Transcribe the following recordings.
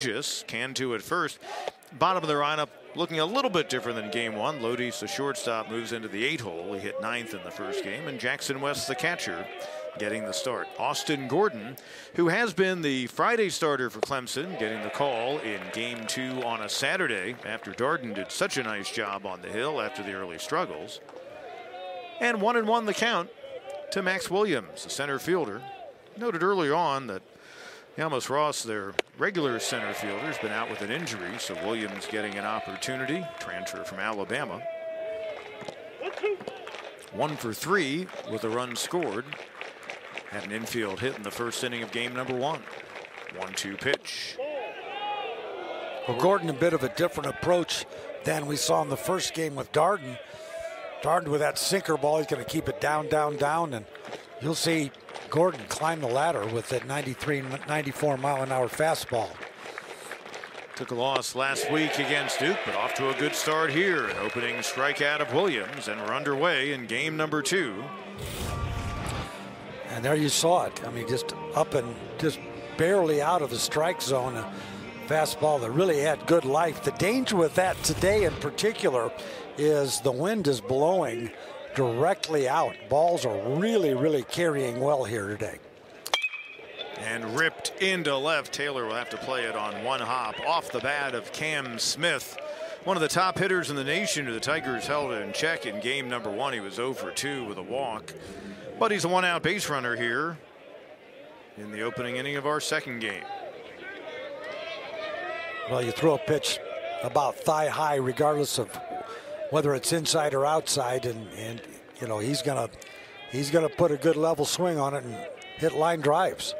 Can to at first. Bottom of the lineup looking a little bit different than game one. Lodi's the shortstop, moves into the 8-hole. He hit 9th in the first game, and Jackson West, the catcher, getting the start. Austin Gordon, who has been the Friday starter for Clemson, getting the call in game 2 on a Saturday after Darden did such a nice job on the hill after the early struggles. And 1-1 the count to Max Williams, the center fielder. Noted earlier on that Yamos Ross, their regular center fielder, has been out with an injury, so Williams getting an opportunity. Transfer from Alabama. 1 for 3 with a run scored. Had an infield hit in the first inning of game number 1. 1-2 pitch. Well, Gordon, a bit of a different approach than we saw in the first game with Darden. Darden with that sinker ball, he's going to keep it down, down, and you'll see Gordon climb the ladder with that 93, 94 mile an hour fastball. Took a loss last week against Duke, but off to a good start here. An opening strikeout of Williams, and we're underway in game number 2. And there you saw it. I mean, just up and just barely out of the strike zone. A fastball that really had good life. The danger with that today in particular is the wind is blowing directly out. Balls are really carrying well here today. And ripped into left. Taylor will have to play it on one hop off the bat of Cam Smith. One of the top hitters in the nation who the Tigers held in check in game number 1. He was 0 for 2 with a walk. But he's a one-out base runner here in the opening inning of our second game. Well, you throw a pitch about thigh high regardless of whether it's inside or outside, and you know he's gonna put a good level swing on it and hit line drives.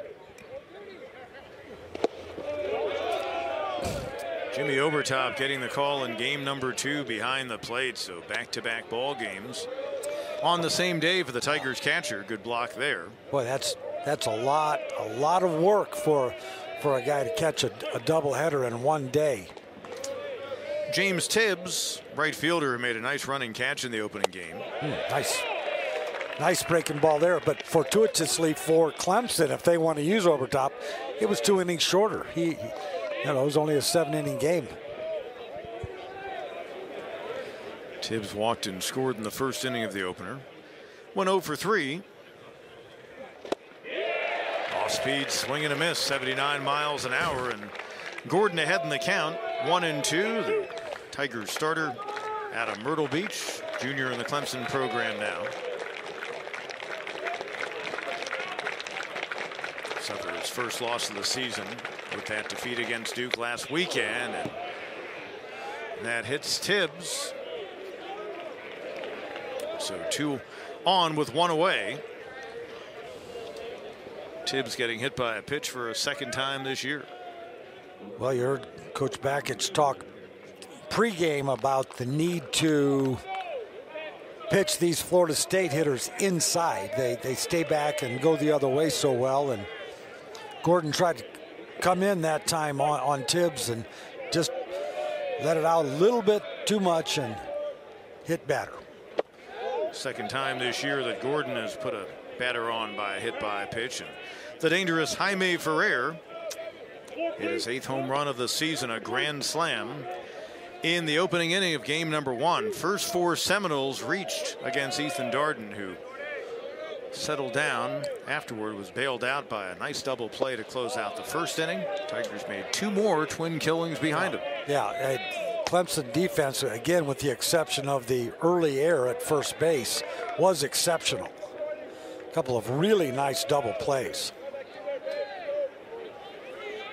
Jimmy Obertop getting the call in game number 2 behind the plate, so back-to-back ball games on the same day for the Tigers catcher. Good block there. Boy, that's a lot of work for a guy to catch a doubleheader in one day. James Tibbs, right fielder, who made a nice running catch in the opening game. Nice breaking ball there, but fortuitously for Clemson, if they want to use Obertop, it was 2 innings shorter. It was only a 7-inning game. Tibbs walked and scored in the first inning of the opener. Went 0 for 3. Off speed, swing and a miss, 79 miles an hour, and Gordon ahead in the count. 1-2. The Tigers starter out of Myrtle Beach, junior in the Clemson program now. Suffered his first loss of the season with that defeat against Duke last weekend, and that hits Tibbs. So 2 on with 1 away. Tibbs getting hit by a pitch for a second time this year. Well, you heard Coach Bakich talk pregame about the need to pitch these Florida State hitters inside. They stay back and go the other way so well, and Gordon tried to come in that time on Tibbs and just let it out a little bit too much and hit batter. Second time this year that Gordon has put a batter on by a hit by a pitch. And the dangerous Jaime Ferrer hit his 8th home run of the season, a grand slam in the opening inning of game number 1. First 4 Seminoles reached against Ethan Darden, who settled down afterward, was bailed out by a nice double play to close out the first inning. Tigers made 2 more twin killings behind him. Yeah, Clemson defense, again with the exception of the early error at first base, was exceptional. A couple of really nice double plays.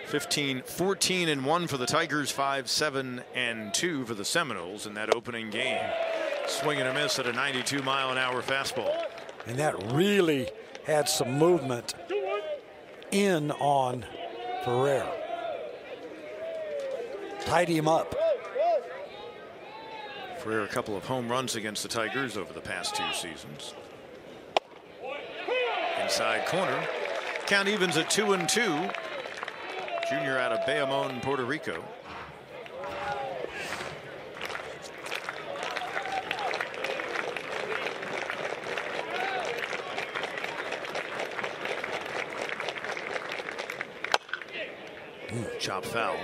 14-1 for the Tigers, 5-7-2 for the Seminoles in that opening game. Swing and a miss at a 92 mile an hour fastball. And that really had some movement in on Ferrer. Tied him up. Ferrer, a couple of home runs against the Tigers over the past 2 seasons. Inside corner. Count evens at 2-2. Junior out of Bayamon, Puerto Rico. chop foul.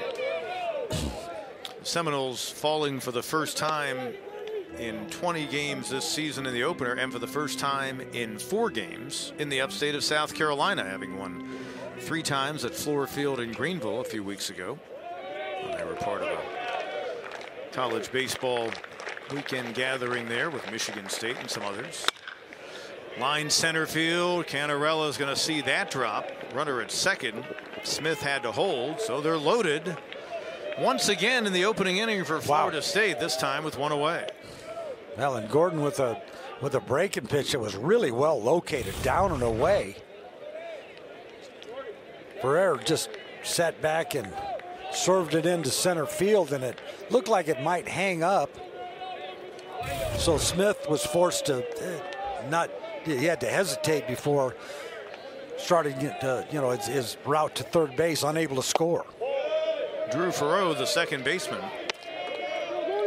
The Seminoles falling for the first time in 20 games this season in the opener, and for the first time in 4 games in the upstate of South Carolina, having won 3 times at Floor Field in Greenville a few weeks ago. And they were part of a college baseball weekend gathering there with Michigan State and some others. Line center field. Canarella is going to see that drop. Runner at second. Smith had to hold, so they're loaded once again in the opening inning for Florida State, this time with 1 away. Well, and Gordon with a breaking pitch that was really well located, down and away. Ferrer just sat back and served it into center field, and it looked like it might hang up. So Smith was forced to he had to hesitate before starting his route to third base, unable to score. Drew Farreau, the second baseman,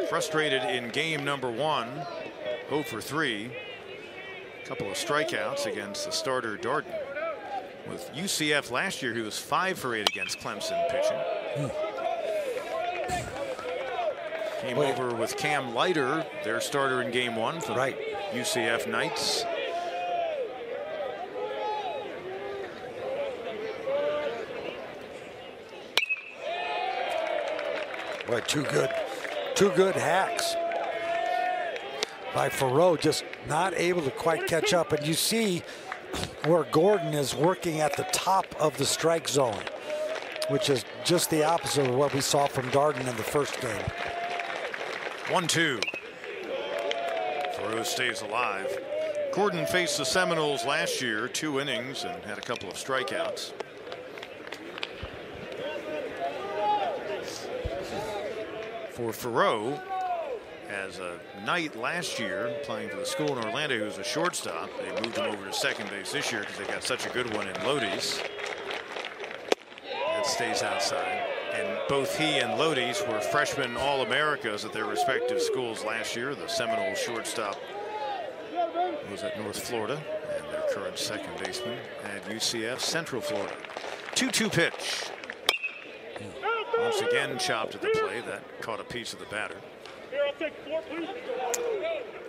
frustrated in game number 1, 0 for 3. A couple of strikeouts against the starter Darden. With UCF last year, he was 5 for 8 against Clemson pitching. Came over with Cam Leiter, their starter in game 1 for UCF Knights. Boy, two good hacks by Farreau, just not able to quite catch up. And you see where Gordon is working at the top of the strike zone, which is just the opposite of what we saw from Darden in the first game. 1-2. Farreau stays alive. Gordon faced the Seminoles last year, 2 innings, and had a couple of strikeouts. For Farreau, as a Knight last year, playing for the school in Orlando, who was a shortstop. They moved him over to second base this year because they got such a good one in Lodi's. That stays outside. And both he and Lodi's were freshman All-Americas at their respective schools last year. The Seminole shortstop was at North Florida, and their current second baseman at UCF Central Florida. 2-2 pitch. Once again chopped at the plate. That caught a piece of the batter.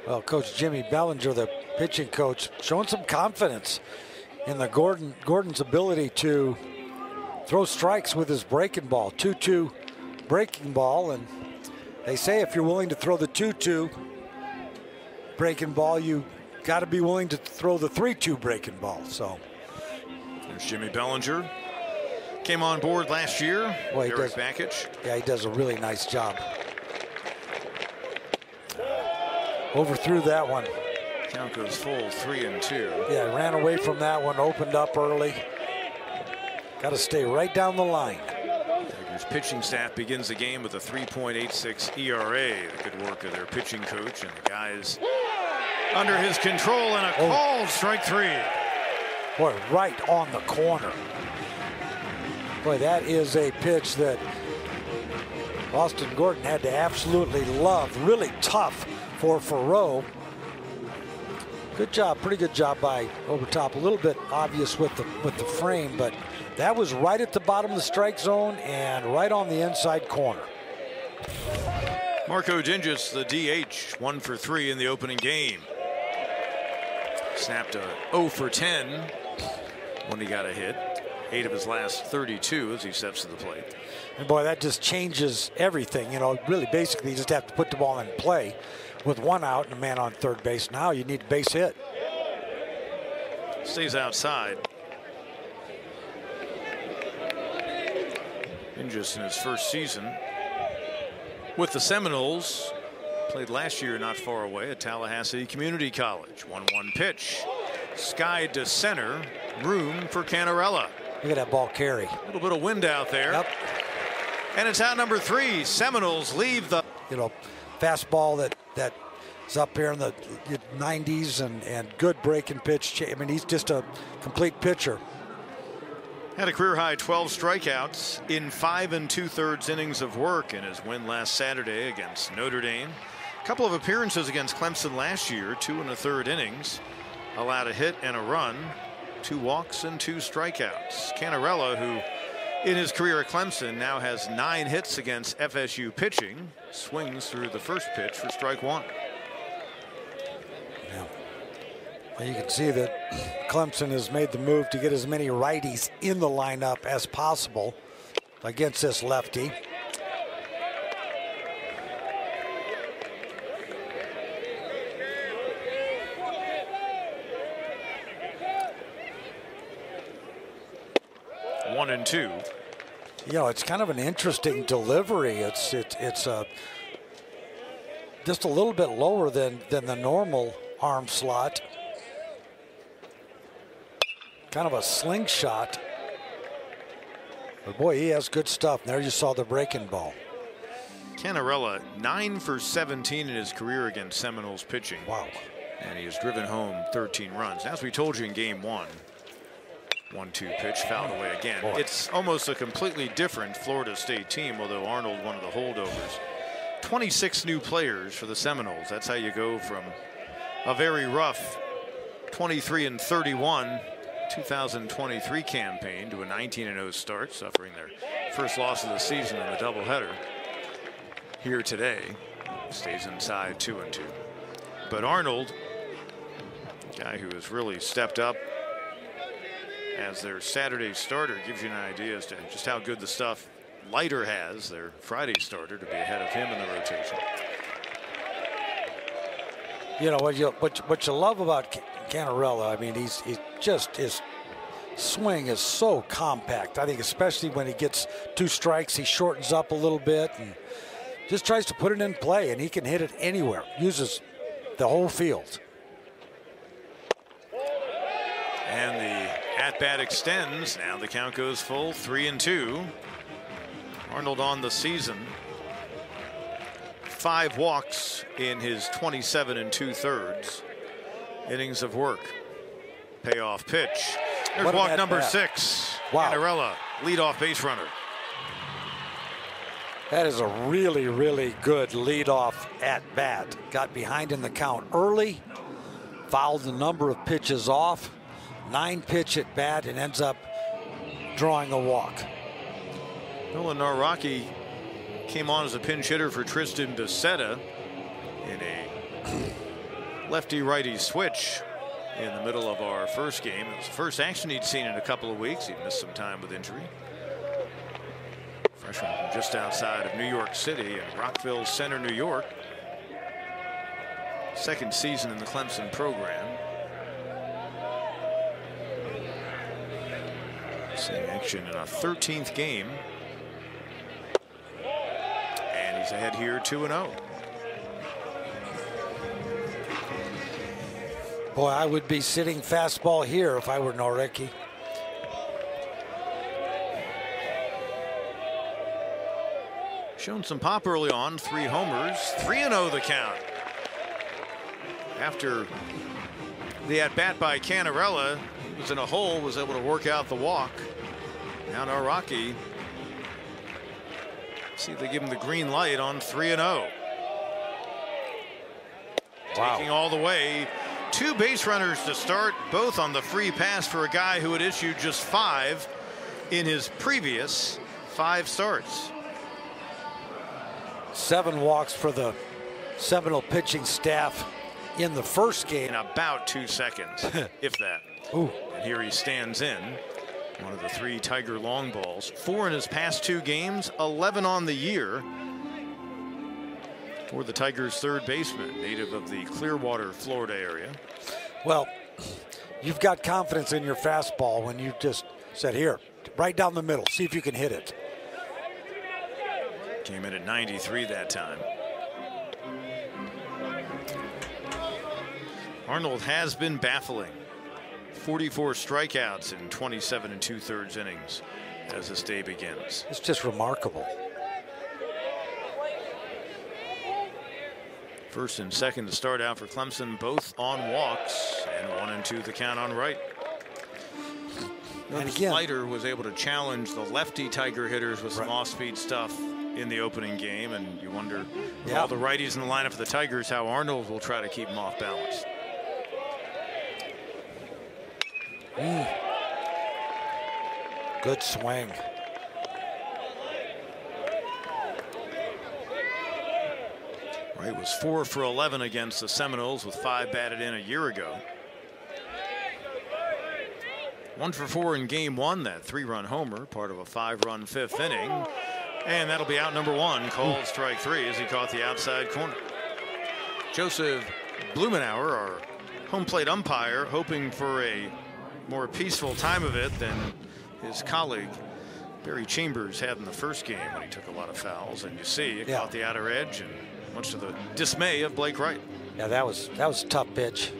Well, Coach Jimmy Bellinger, the pitching coach, showing some confidence in the Gordon's ability to throw strikes with his breaking ball. 2-2 breaking ball, and they say if you're willing to throw the 2-2 breaking ball, you got to be willing to throw the 3-2 breaking ball. So there's Jimmy Bellinger. Came on board last year. Well, Eric Bakich. Yeah, he does a really nice job. Overthrew that one. Count goes full, 3-2. Yeah, ran away from that one, opened up early. Got to stay right down the line. Tigers pitching staff begins the game with a 3.86 ERA. The good work of their pitching coach and the guys under his control, and a called strike 3. Boy, right on the corner. Boy, that is a pitch that Austin Gordon had to absolutely love. Really tough for Farreau. Good job, pretty good job by Overtop. A little bit obvious with the frame, but that was right at the bottom of the strike zone and right on the inside corner. Marco Dingus, the DH, 1 for 3 in the opening game. Snapped a 0 for 10 when he got a hit. 8 of his last 32 as he steps to the plate. And boy, that just changes everything. You know, really basically you just have to put the ball in play with 1 out and a man on third base. Now you need a base hit. Stays outside. Dingus in his first season with the Seminoles. Played last year not far away at Tallahassee Community College. 1-1 pitch. Skied to center. Room for Canarella. Look at that ball carry. A little bit of wind out there. Yep. And it's out number 3. Seminoles leave the fastball that is up here in the 90s and good breaking pitch. I mean, he's just a complete pitcher. Had a career high 12 strikeouts in 5 2/3 innings of work in his win last Saturday against Notre Dame. A couple of appearances against Clemson last year, 2 1/3 innings. Allowed a hit and a run, 2 walks and 2 strikeouts. Canarella, who in his career at Clemson, now has 9 hits against FSU pitching. Swings through the first pitch for strike 1. Yeah. Well, you can see that Clemson has made the move to get as many righties in the lineup as possible against this lefty. One and two. You know, it's kind of an interesting delivery. It's just a little bit lower than the normal arm slot. Kind of a slingshot. But boy, he has good stuff. There you saw the breaking ball. Canarella 9 for 17 in his career against Seminoles pitching. Wow. And he has driven home 13 runs. As we told you in game 1, 1-2 pitch fouled away again. Boy. It's almost a completely different Florida State team, although Arnold one of the holdovers. 26 new players for the Seminoles. That's how you go from a very rough 23-31 2023 campaign to a 19-0 start, suffering their first loss of the season in the doubleheader. Here today, stays inside 2-2. But Arnold, guy who has really stepped up as their Saturday starter, gives you an idea as to just how good the stuff Leiter has, their Friday starter, to be ahead of him in the rotation. You know what you love about Canarella, I mean, he's just, his swing is so compact. I think especially when he gets 2 strikes, he shortens up a little bit and just tries to put it in play, and he can hit it anywhere. Uses the whole field. And the at-bat extends. Now the count goes full, 3-2. Arnold on the season, 5 walks in his 27 2/3 innings of work. Payoff pitch. There's walk number 6. Wow. Canarella, leadoff base runner. That is a really, really good leadoff at bat. Got behind in the count early, fouled a number of pitches off, 9-pitch at bat, and ends up drawing a walk. Nolan Naraki came on as a pinch hitter for Tristan Becerra in a lefty-righty switch in the middle of our first game. It was the first action he'd seen in a couple of weeks. He missed some time with injury. Freshman from just outside of New York City in Rockville Center, New York. Second season in the Clemson program. Seeing action in a 13th game. And he's ahead here 2-0. Boy, I would be sitting fastball here if I were Noricki. Shown some pop early on, 3 homers, 3-0 the count. After the at-bat by Canarella, he was in a hole, was able to work out the walk. Now Naraki, see if they give him the green light on 3-0. Wow. Taking all the way. 2 base runners to start, both on the free pass for a guy who had issued just 5 in his previous 5 starts. 7 walks for the Seminole pitching staff in the first game. In about 2 seconds, if that. Ooh. And here he stands in. One of the 3 Tiger long balls. 4 in his past 2 games, 11 on the year. For the Tigers' third baseman, native of the Clearwater, Florida area. Well, you've got confidence in your fastball when you just said, here, right down the middle, see if you can hit it. Came in at 93 that time. Arnold has been baffling. 44 strikeouts in 27 2/3 innings as this day begins. It's just remarkable. First and second to start out for Clemson, both on walks, and 1-2 the count on right. And again, Leiter was able to challenge the lefty Tiger hitters with some off-speed stuff in the opening game, and you wonder with all the righties in the lineup for the Tigers how Arnold will try to keep them off balance. Good swing. Wright was 4 for 11 against the Seminoles with 5 batted in a year ago. 1 for 4 in game 1, that 3-run homer, part of a 5-run 5th inning. And that'll be out number 1, called strike 3 as he caught the outside corner. Joseph Blumenauer, our home plate umpire, hoping for a more peaceful time of it than his colleague Barry Chambers had in the first game when he took a lot of fouls. And you see it caught the outer edge, and much to the dismay of Blake Wright. Yeah, that was a tough pitch.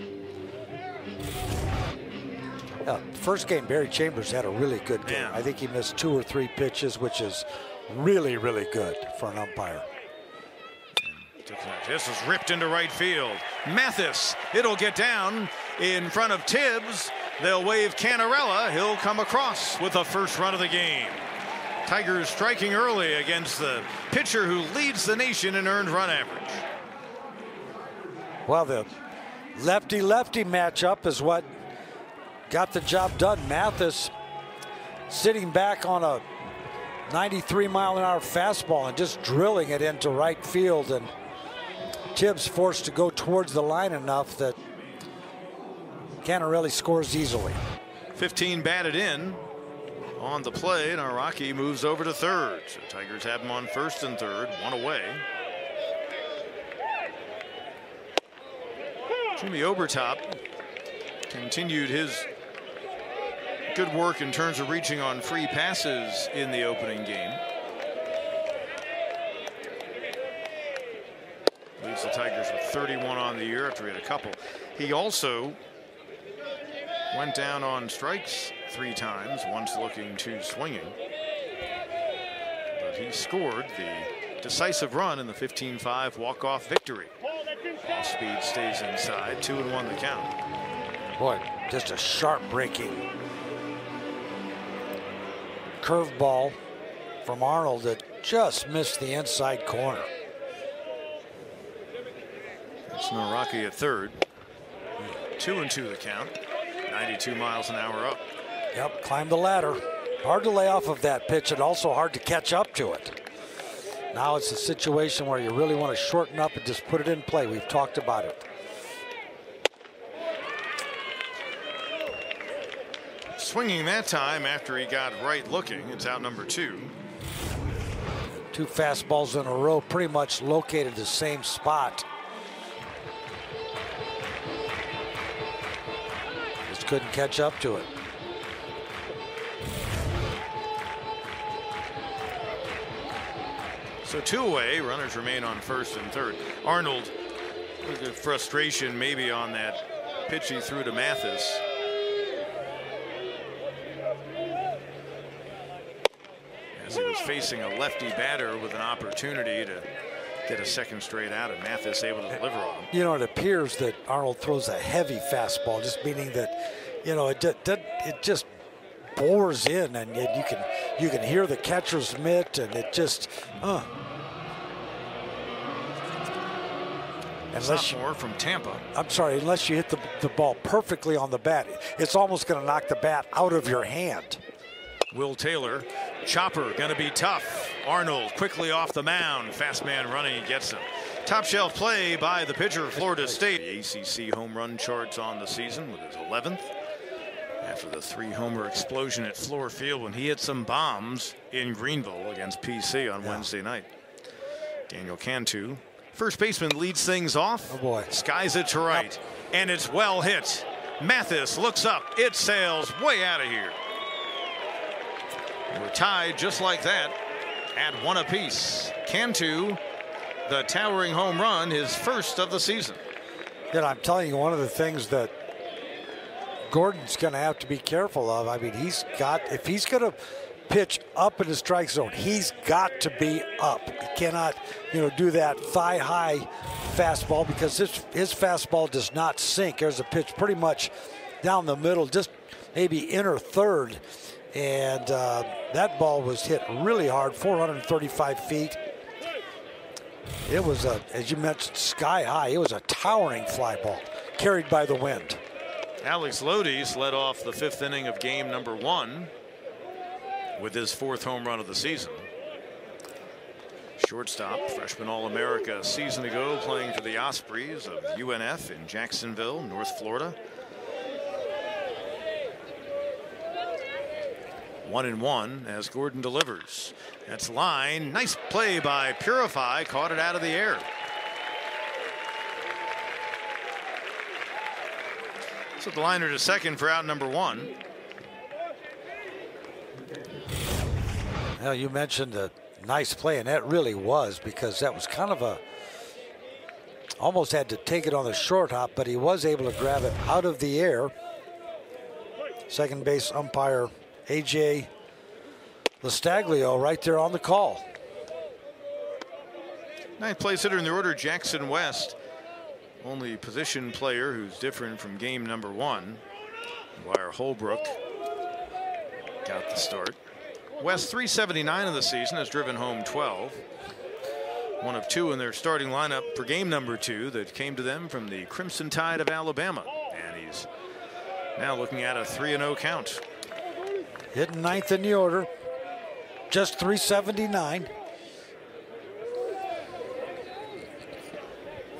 First game, Barry Chambers had a really good game. I think he missed 2 or 3 pitches, which is really, really good for an umpire. This is ripped into right field. Mathis, it'll get down in front of Tibbs. They'll wave Canarella. He'll come across with the first run of the game. Tigers striking early against the pitcher who leads the nation in earned run average. Well, the lefty-lefty matchup is what got the job done. Mathis sitting back on a 93-mile-an-hour fastball and just drilling it into right field, and Tibbs forced to go towards the line enough that Canarelli scores easily. 15 batted in on the play, and Araki moves over to third. So Tigers have him on first and third, 1 away. Jimmy Obertop continued his good work in terms of reaching on free passes in the opening game. Leads the Tigers with 31 on the year after he had a couple. He also went down on strikes 3 times, once looking, 2 swinging. But he scored the decisive run in the 15-5 walk-off victory. Off speed stays inside, 2-1 the count. Boy, just a sharp breaking curveball from Arnold that just missed the inside corner. It's Araki at third. 2-2 the count. 92 miles an hour up. Yep, climbed the ladder. Hard to lay off of that pitch, and also hard to catch up to it. Now it's a situation where you really want to shorten up and just put it in play. We've talked about it. Swinging that time after he got right looking. It's out number 2. 2 fastballs in a row, pretty much located the same spot. Just couldn't catch up to it. So 2 away, runners remain on first and third. Arnold, with frustration maybe on that pitch he threw to Mathis. As he was facing a lefty batter with an opportunity to get a second straight out, and Mathis able to deliver on him. You know, it appears that Arnold throws a heavy fastball, just meaning that, you know, it just bores in, and you can hear the catcher's mitt, and it just unless Sophomore from Tampa. I'm sorry, unless you hit the ball perfectly on the bat, it's almost going to knock the bat out of your hand. Will Taylor, chopper, going to be tough. Arnold quickly off the mound. Fast man running, he gets him. Top shelf play by the pitcher of Florida State. The ACC home run charts on the season with his 11th. After the 3-homer explosion at Fluor Field when he hit some bombs in Greenville against PC on Wednesday night. Daniel Cantu, first baseman, leads things off. Oh boy. Skies it to right, and it's well hit. Mathis looks up. It sails way out of here. We're tied just like that at 1 apiece. Cantu, the towering home run, his first of the season. And I'm telling you, one of the things that Gordon's going to have to be careful of, I mean, if he's going to pitch up in the strike zone, he's got to be up. He cannot, do that thigh-high fastball, because his fastball does not sink. There's a pitch pretty much down the middle, just maybe inner third. And that ball was hit really hard, 435 feet. It was, as you mentioned, sky high. It was a towering fly ball carried by the wind. Alex Lodies led off the 5th inning of game number 1 with his 4th home run of the season. Shortstop, freshman All-America a season ago, playing for the Ospreys of UNF in Jacksonville, North Florida. 1-1 as Gordon delivers. That's line. Nice play by Purify. Caught it out of the air. So the liner to second for out number 1. Now you mentioned a nice play, and that really was, because that was kind of a, almost had to take it on the short hop, but he was able to grab it out of the air. Second base umpire A.J. Lastaglio right there on the call. Ninth place hitter in the order, Jackson West. Only position player who's different from game number 1. Wire Holbrook got the start. West 379 of the season, has driven home 12. One of 2 in their starting lineup for game number 2 that came to them from the Crimson Tide of Alabama. And he's now looking at a 3-0 count. Hitting ninth in the order. Just 379.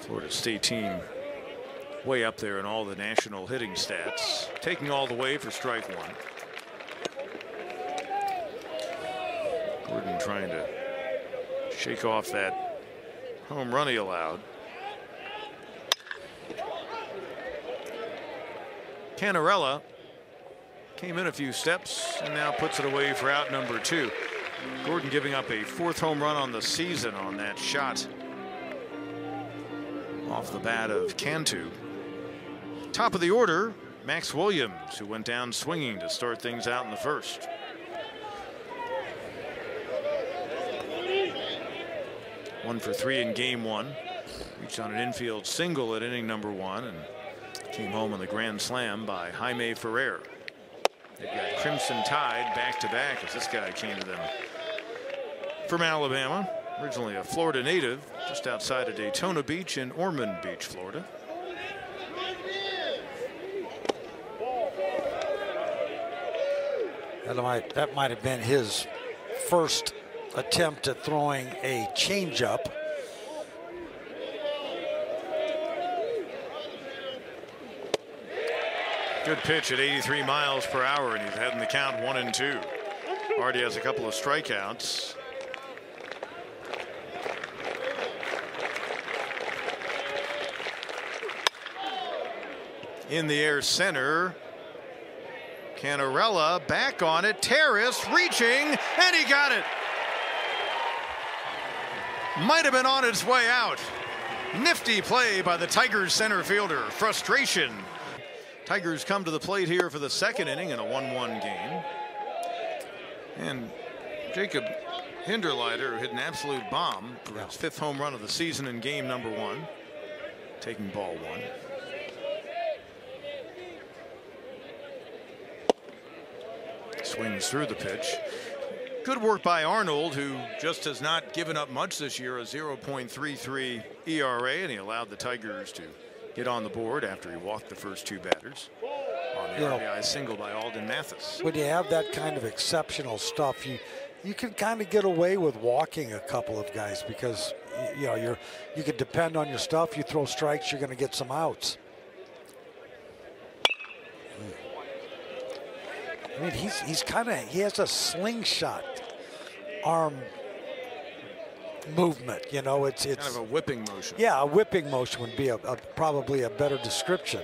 Florida State team way up there in all the national hitting stats. Taking all the way for strike 1. Gordon trying to shake off that home run he allowed. Canarella came in a few steps and now puts it away for out number 2. Gordon giving up a 4th home run on the season on that shot off the bat of Cantu. Top of the order, Max Williams, who went down swinging to start things out in the first. One for 3 in game 1. Reached on an infield single at inning number 1 and came home on the grand slam by Jaime Ferrer. They've got Crimson Tide back-to-back as this guy came to them from Alabama. Originally a Florida native, just outside of Daytona Beach in Ormond Beach, Florida. That might have been his first attempt at throwing a changeup. Good pitch at 83 miles per hour, and he's heading the count 1-2. Already has a couple of strikeouts. In the air center. Canarella back on it. Terrace reaching, and he got it. Might have been on its way out. Nifty play by the Tigers center fielder. Frustration. Tigers come to the plate here for the second inning in a 1-1 game. And Jacob Hinderleiter hit an absolute bomb for his 5th home run of the season in game number 1. Taking ball 1. Swings through the pitch. Good work by Arnold, who just has not given up much this year, a 0.33 ERA, and he allowed the Tigers to get on the board after he walked the first 2 batters on the RBI single by Alden Mathis. When you have that kind of exceptional stuff, you can kind of get away with walking a couple of guys because you can depend on your stuff. You throw strikes, you're going to get some outs. I mean, he has a slingshot arm movement. It's kind of a whipping motion. Yeah, a whipping motion would be probably a better description.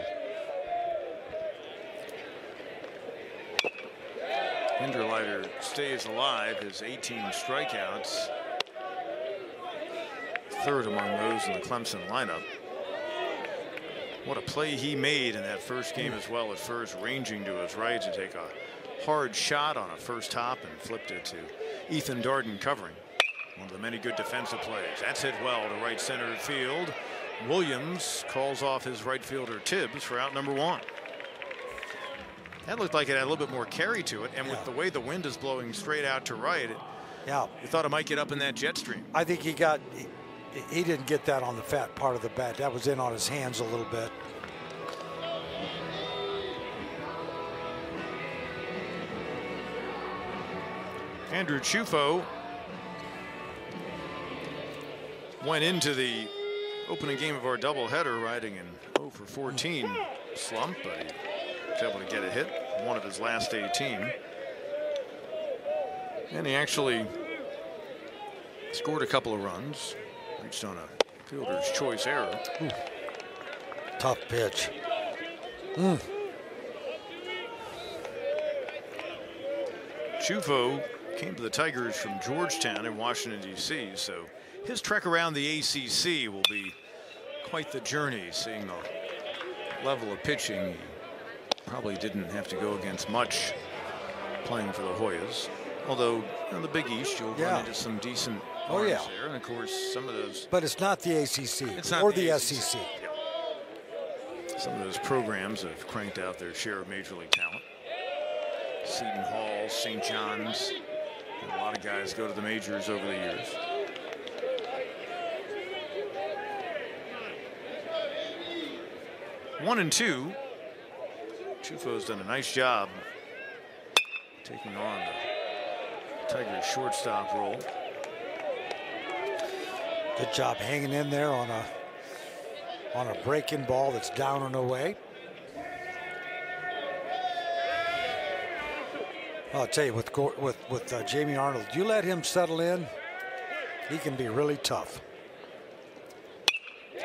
Hinderleiter stays alive, his 18 strikeouts. 3rd among those in the Clemson lineup. What a play he made in that first game as well at first, ranging to his right to take a hard shot on a first hop and flipped it to Ethan Darden covering. One of the many good defensive plays. That's hit well to right center field. Williams calls off his right fielder Tibbs for out number 1. That looked like it had a little bit more carry to it, and with the way the wind is blowing straight out to right, you thought it might get up in that jet stream. I think he didn't get that on the fat part of the bat. That was in on his hands a little bit. Andrew Chufo went into the opening game of our doubleheader riding an 0 for 14 slump, but he was able to get a hit, one of his last 18. And he actually scored a couple of runs, reached on a fielder's choice error. Ooh. Tough pitch. Chufo came to the Tigers from Georgetown in Washington, D.C., so his trek around the ACC will be quite the journey, seeing the level of pitching. He probably didn't have to go against much playing for the Hoyas. Although in the Big East, you'll run into some decent arms there. And of course, some of those. But it's not the ACC or the SEC. Yeah. Some of those programs have cranked out their share of major league talent. Seton Hall, St. John's. And a lot of guys go to the majors over the years. One and two. Chufo's done a nice job taking on the Tigers shortstop role. Good job hanging in there on a breaking ball that's down and away. I'll tell you, with Jamie Arnold, you let him settle in, he can be really tough.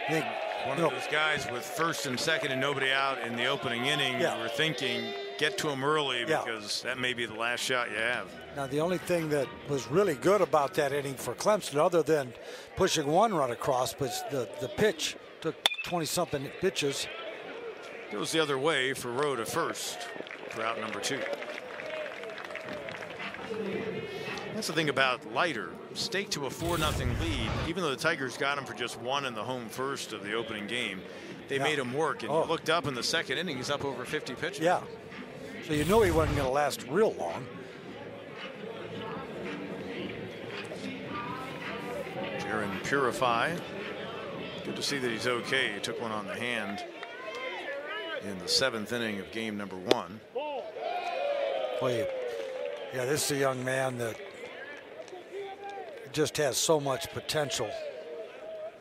One of those guys with first and second and nobody out in the opening inning. You were thinking, get to him early because that may be the last shot you have. Now, the only thing that was really good about that inning for Clemson, other than pushing one run across, was the pitch. Took 20-something pitches. It was the other way for Rowe to first for out number 2. That's the thing about Leiter. Stake to a 4-0 lead. Even though the Tigers got him for just 1 in the home first of the opening game, they made him work. And you looked up in the second inning, he's up over 50 pitches. Yeah. So you knew he wasn't going to last real long. Jaron Purify. Good to see that he's okay. He took one on the hand in the 7th inning of game number 1. Well, yeah, this is a young man that just has so much potential.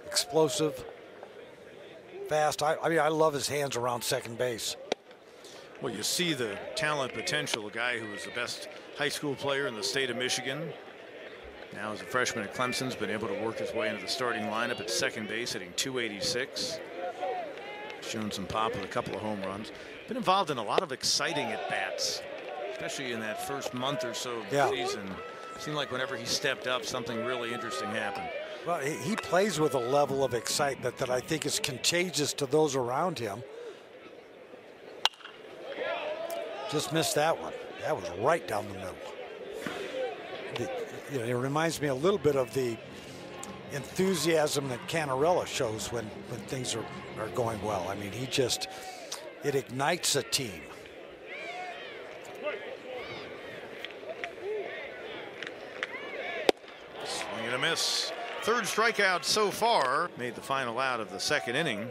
Explosive, fast. I mean, I love his hands around second base. Well, you see the talent potential. A guy who was the best high school player in the state of Michigan. Now as a freshman at Clemson's been able to work his way into the starting lineup at second base, hitting .286. Shown some pop with a couple of home runs. Been involved in a lot of exciting at-bats, especially in that first month or so of the season. Seemed like whenever he stepped up, something really interesting happened. Well, he plays with a level of excitement that I think is contagious to those around him. Just missed that one. That was right down the middle. It reminds me a little bit of the enthusiasm that Canarella shows when things are going well. I mean, it ignites a team. Swing and a miss. Third strikeout so far. Made the final out of the second inning.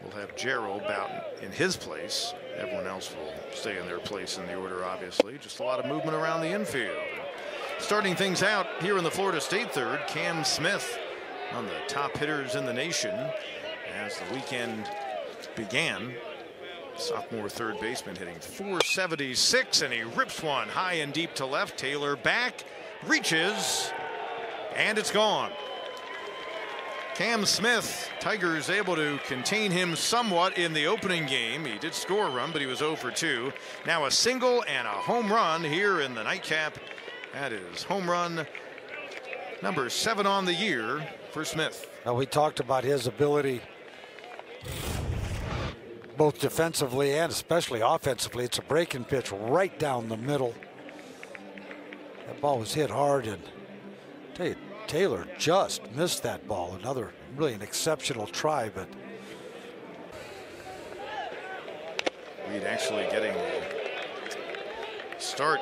We'll have Gerald Boughton in his place. Everyone else will stay in their place in the order, obviously. Just a lot of movement around the infield. Starting things out here in the Florida State third, Cam Smith on the top hitters in the nation as the weekend began. Sophomore third baseman hitting .476, and he rips one high and deep to left. Taylor back, reaches, and it's gone. Cam Smith, Tigers able to contain him somewhat in the opening game. He did score a run, but he was 0 for 2. Now a single and a home run here in the nightcap. That is home run number 7 on the year for Smith. Now, we talked about his ability both defensively and especially offensively. It's a breaking pitch right down the middle. That ball was hit hard, and I tell you, Taylor just missed that ball. Another really an exceptional try, but Reed actually getting the start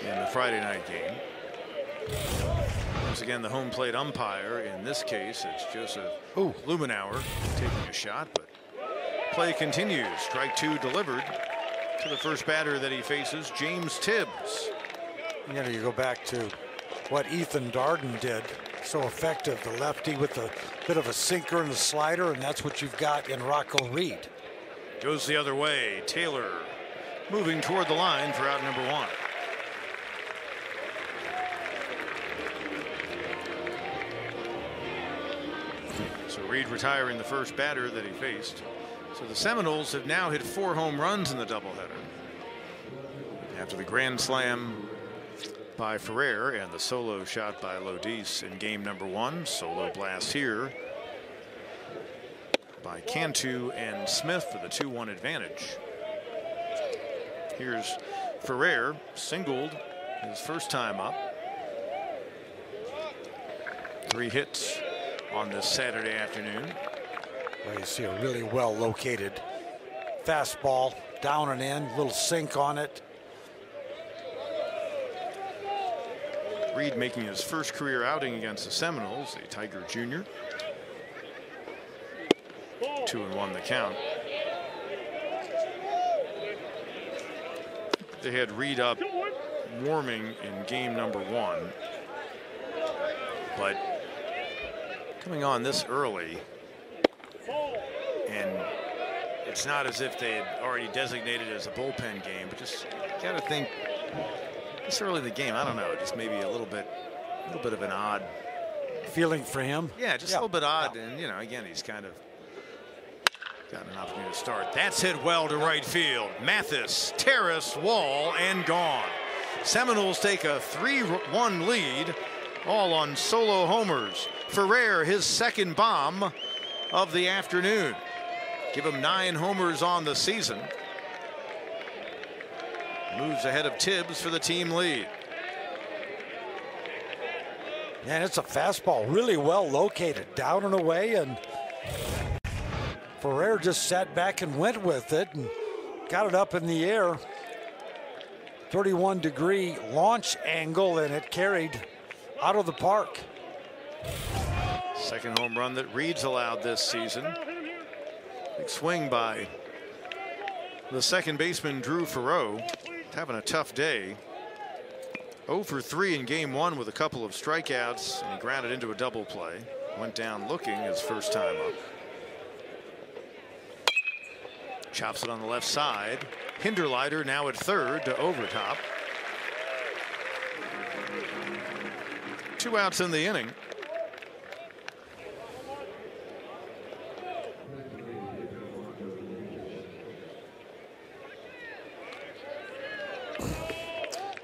in the Friday night game. Once again, the home plate umpire. In this case, it's Joseph Lumenauer taking a shot, but play continues. Strike 2 delivered to the first batter that he faces, James Tibbs. You go back to what Ethan Darden did. So effective, the lefty with a bit of a sinker and a slider, and that's what you've got in Rocco Reed. Goes the other way. Taylor moving toward the line for out number 1. So Reed retiring the first batter that he faced. So the Seminoles have now hit 4 home runs in the doubleheader. After the grand slam by Ferrer and the solo shot by Lodis in game number 1. Solo blast here by Cantu and Smith for the 2-1 advantage. Here's Ferrer, singled his first time up. 3 hits on this Saturday afternoon. Well, you see a really well located fastball, down and in, little sink on it. Reed making his first career outing against the Seminoles, a Tiger Jr. 2-1 the count. They had Reed up warming in game number 1, but coming on this early, and it's not as if they had already designated it as a bullpen game, but just got to think this early in the game, I don't know, just maybe a little bit of an odd feeling for him. Yeah, just a little bit odd, and you know, again, he's kind of got an opportunity to start. That's hit well to right field. Mathis, Terrace, wall, and gone. Seminoles take a 3-1 lead, all on solo homers. Ferrer, his second bomb of the afternoon. Give him 9 homers on the season. Moves ahead of Tibbs for the team lead. Man, it's a fastball really well located, down and away, and Ferrer just sat back and went with it and got it up in the air. 31-degree launch angle, and it carried out of the park. Second home run that Reed's allowed this season. Big swing by the second baseman, Drew Farreau, having a tough day. 0 for 3 in game 1 with a couple of strikeouts, and he grounded into a double play. Went down looking his first time up. Chops it on the left side. Hinderleiter now at third to Overtop. 2 outs in the inning.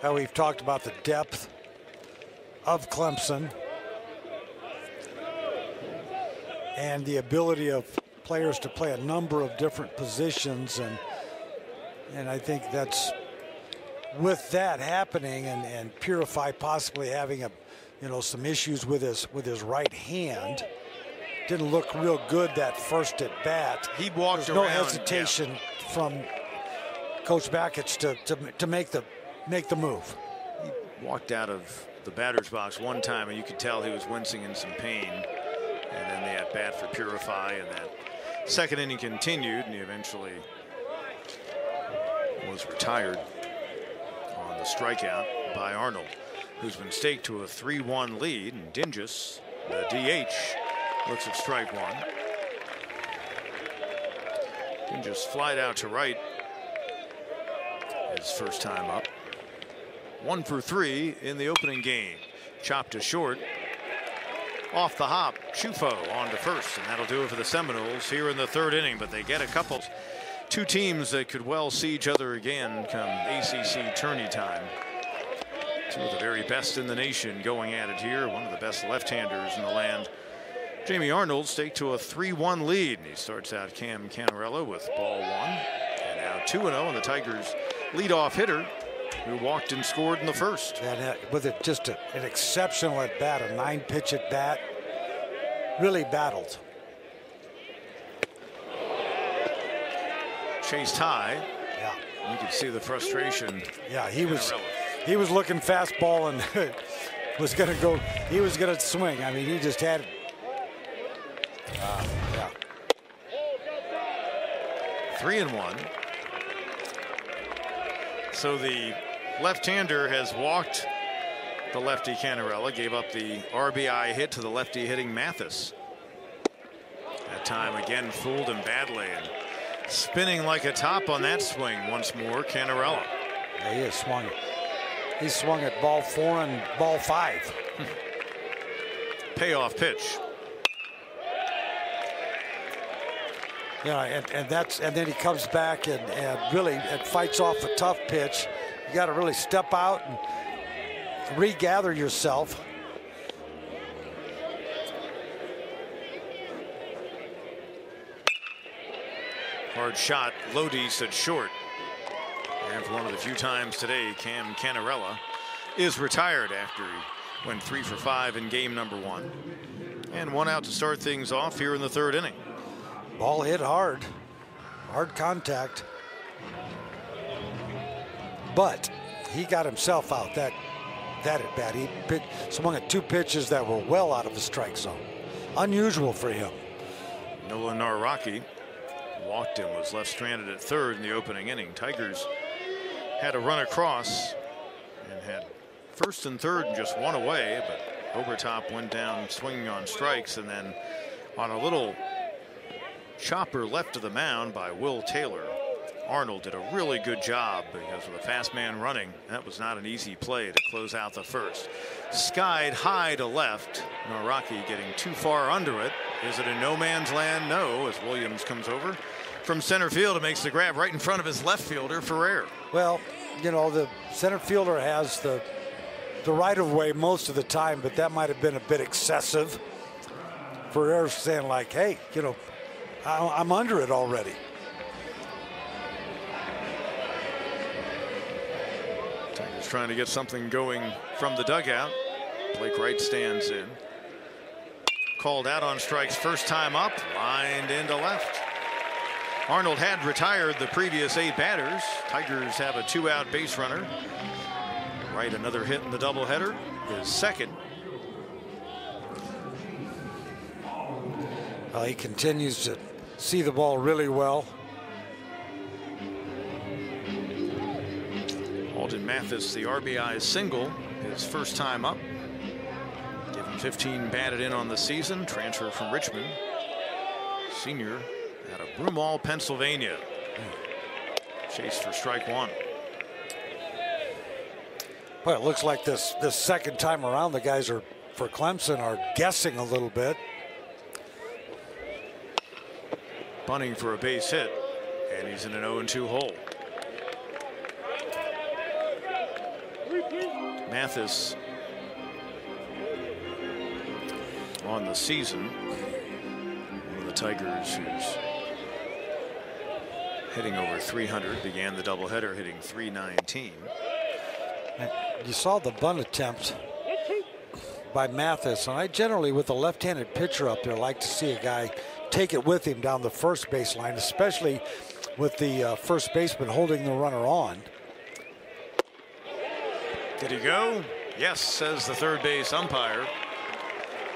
How we've talked about the depth of Clemson and the ability of players to play a number of different positions, and I think that's with that happening, and Purify possibly having some issues with his right hand. Didn't look real good that first at bat. He walked There's around. No hesitation from Coach Bakich to make the move. He walked out of the batter's box one time, and you could tell he was wincing in some pain. And then the at bat for Purify, and that second inning continued, and he eventually was retired on the strikeout by Arnold, who's been staked to a 3-1 lead. And Dingus, the DH, looks at strike 1. Dingus flied out to right his first time up. 1 for 3 in the opening game. Chopped to short. Off the hop, Chufo on to first, and that'll do it for the Seminoles here in the 3rd inning. But they get a couple. 2 teams that could well see each other again come ACC tourney time. 2 of the very best in the nation going at it here. One of the best left-handers in the land. Jamie Arnold staked to a 3-1 lead, and he starts out Cam Canarella with ball 1. And now 2-0, and the Tigers leadoff hitter, who walked and scored in the first. And with it just an exceptional at bat, a 9-pitch at bat, really battled. Chased high. Yeah, you could see the frustration. Yeah, he was looking fastball and was going to go. He was going to swing. I mean, he just had. Yeah. 3-1. So the left-hander has walked the lefty Cannarella, gave up the RBI hit to the lefty hitting Mathis. That time again fooled him badly, and spinning like a top on that swing once more, Cannarella. Yeah, he has swung. He swung at ball 4 and ball 5. Payoff pitch. Yeah, and then he comes back and really fights off a tough pitch. You got to really step out and regather yourself. Hard shot. Lodi said short. And for one of the few times today, Cam Cannarella is retired after he went 3 for 5 in game number 1. And 1 out to start things off here in the 3rd inning. Ball hit hard. Hard contact. But he got himself out that at bat. He swung at 2 pitches that were well out of the strike zone. Unusual for him. Nolan Naraki walked him, was left stranded at 3rd in the opening inning. Tigers had a run across and had 1st and 3rd and just 1 away, but Obertop went down swinging on strikes, and then on a little chopper left of the mound by Will Taylor, Arnold did a really good job because with a fast man running, that was not an easy play to close out the 1st. Skied high to left. Naraki getting too far under it. Is it a no man's land? No, as Williams comes over from center field and makes the grab right in front of his left fielder, Ferrer. Well, you know, the center fielder has the right of way most of the time, but that might have been a bit excessive. Ferrer's saying like, hey, you know, I'm under it already. Tigers trying to get something going from the dugout. Blake Wright stands in. Called out on strikes first time up, lined into left. Arnold had retired the previous 8 batters. Tigers have a 2-out base runner. Wright another hit in the doubleheader, his 2nd. Well, he continues to see the ball really well. Alden Mathis, the RBI single, his first time up. Given 15 batted in on the season, transferred from Richmond. Senior out of Broomall, Pennsylvania. Chase for strike 1. Well, it looks like this second time around, the guys for Clemson are guessing a little bit. Bunting for a base hit, and he's in an 0-2 hole. Mathis on the season. One of the Tigers who's hitting over 300, began the doubleheader hitting 319. You saw the bunt attempt by Mathis, and I generally, with a left-handed pitcher up there, like to see a guy take it with him down the first base line, especially with the first baseman holding the runner on. Did he go? Yes, says the third base umpire.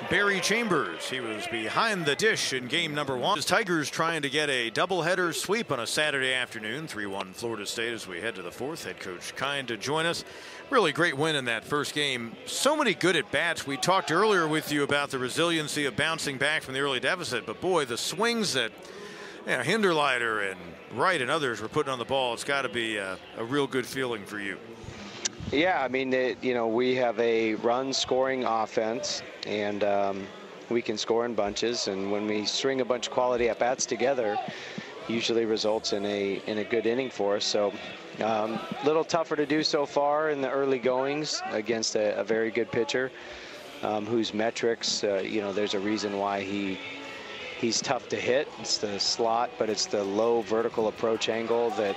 Barry Chambers, he was behind the dish in game number 1. The Tigers trying to get a doubleheader sweep on a Saturday afternoon. 3-1 Florida State as we head to the 4th. Head coach Kind to join us. Really great win in that first game. So many good at bats. We talked earlier with you about the resiliency of bouncing back from the early deficit, but boy, the swings that Hinderleiter and Wright and others were putting on the ball, it's got to be a real good feeling for you. Yeah, I mean, we have a run-scoring offense, and we can score in bunches. And when we string a bunch of quality at-bats together, usually results in a good inning for us. So, a little tougher to do so far in the early goings against a very good pitcher, whose metrics, there's a reason why he's tough to hit. It's the slot, but it's the low vertical approach angle that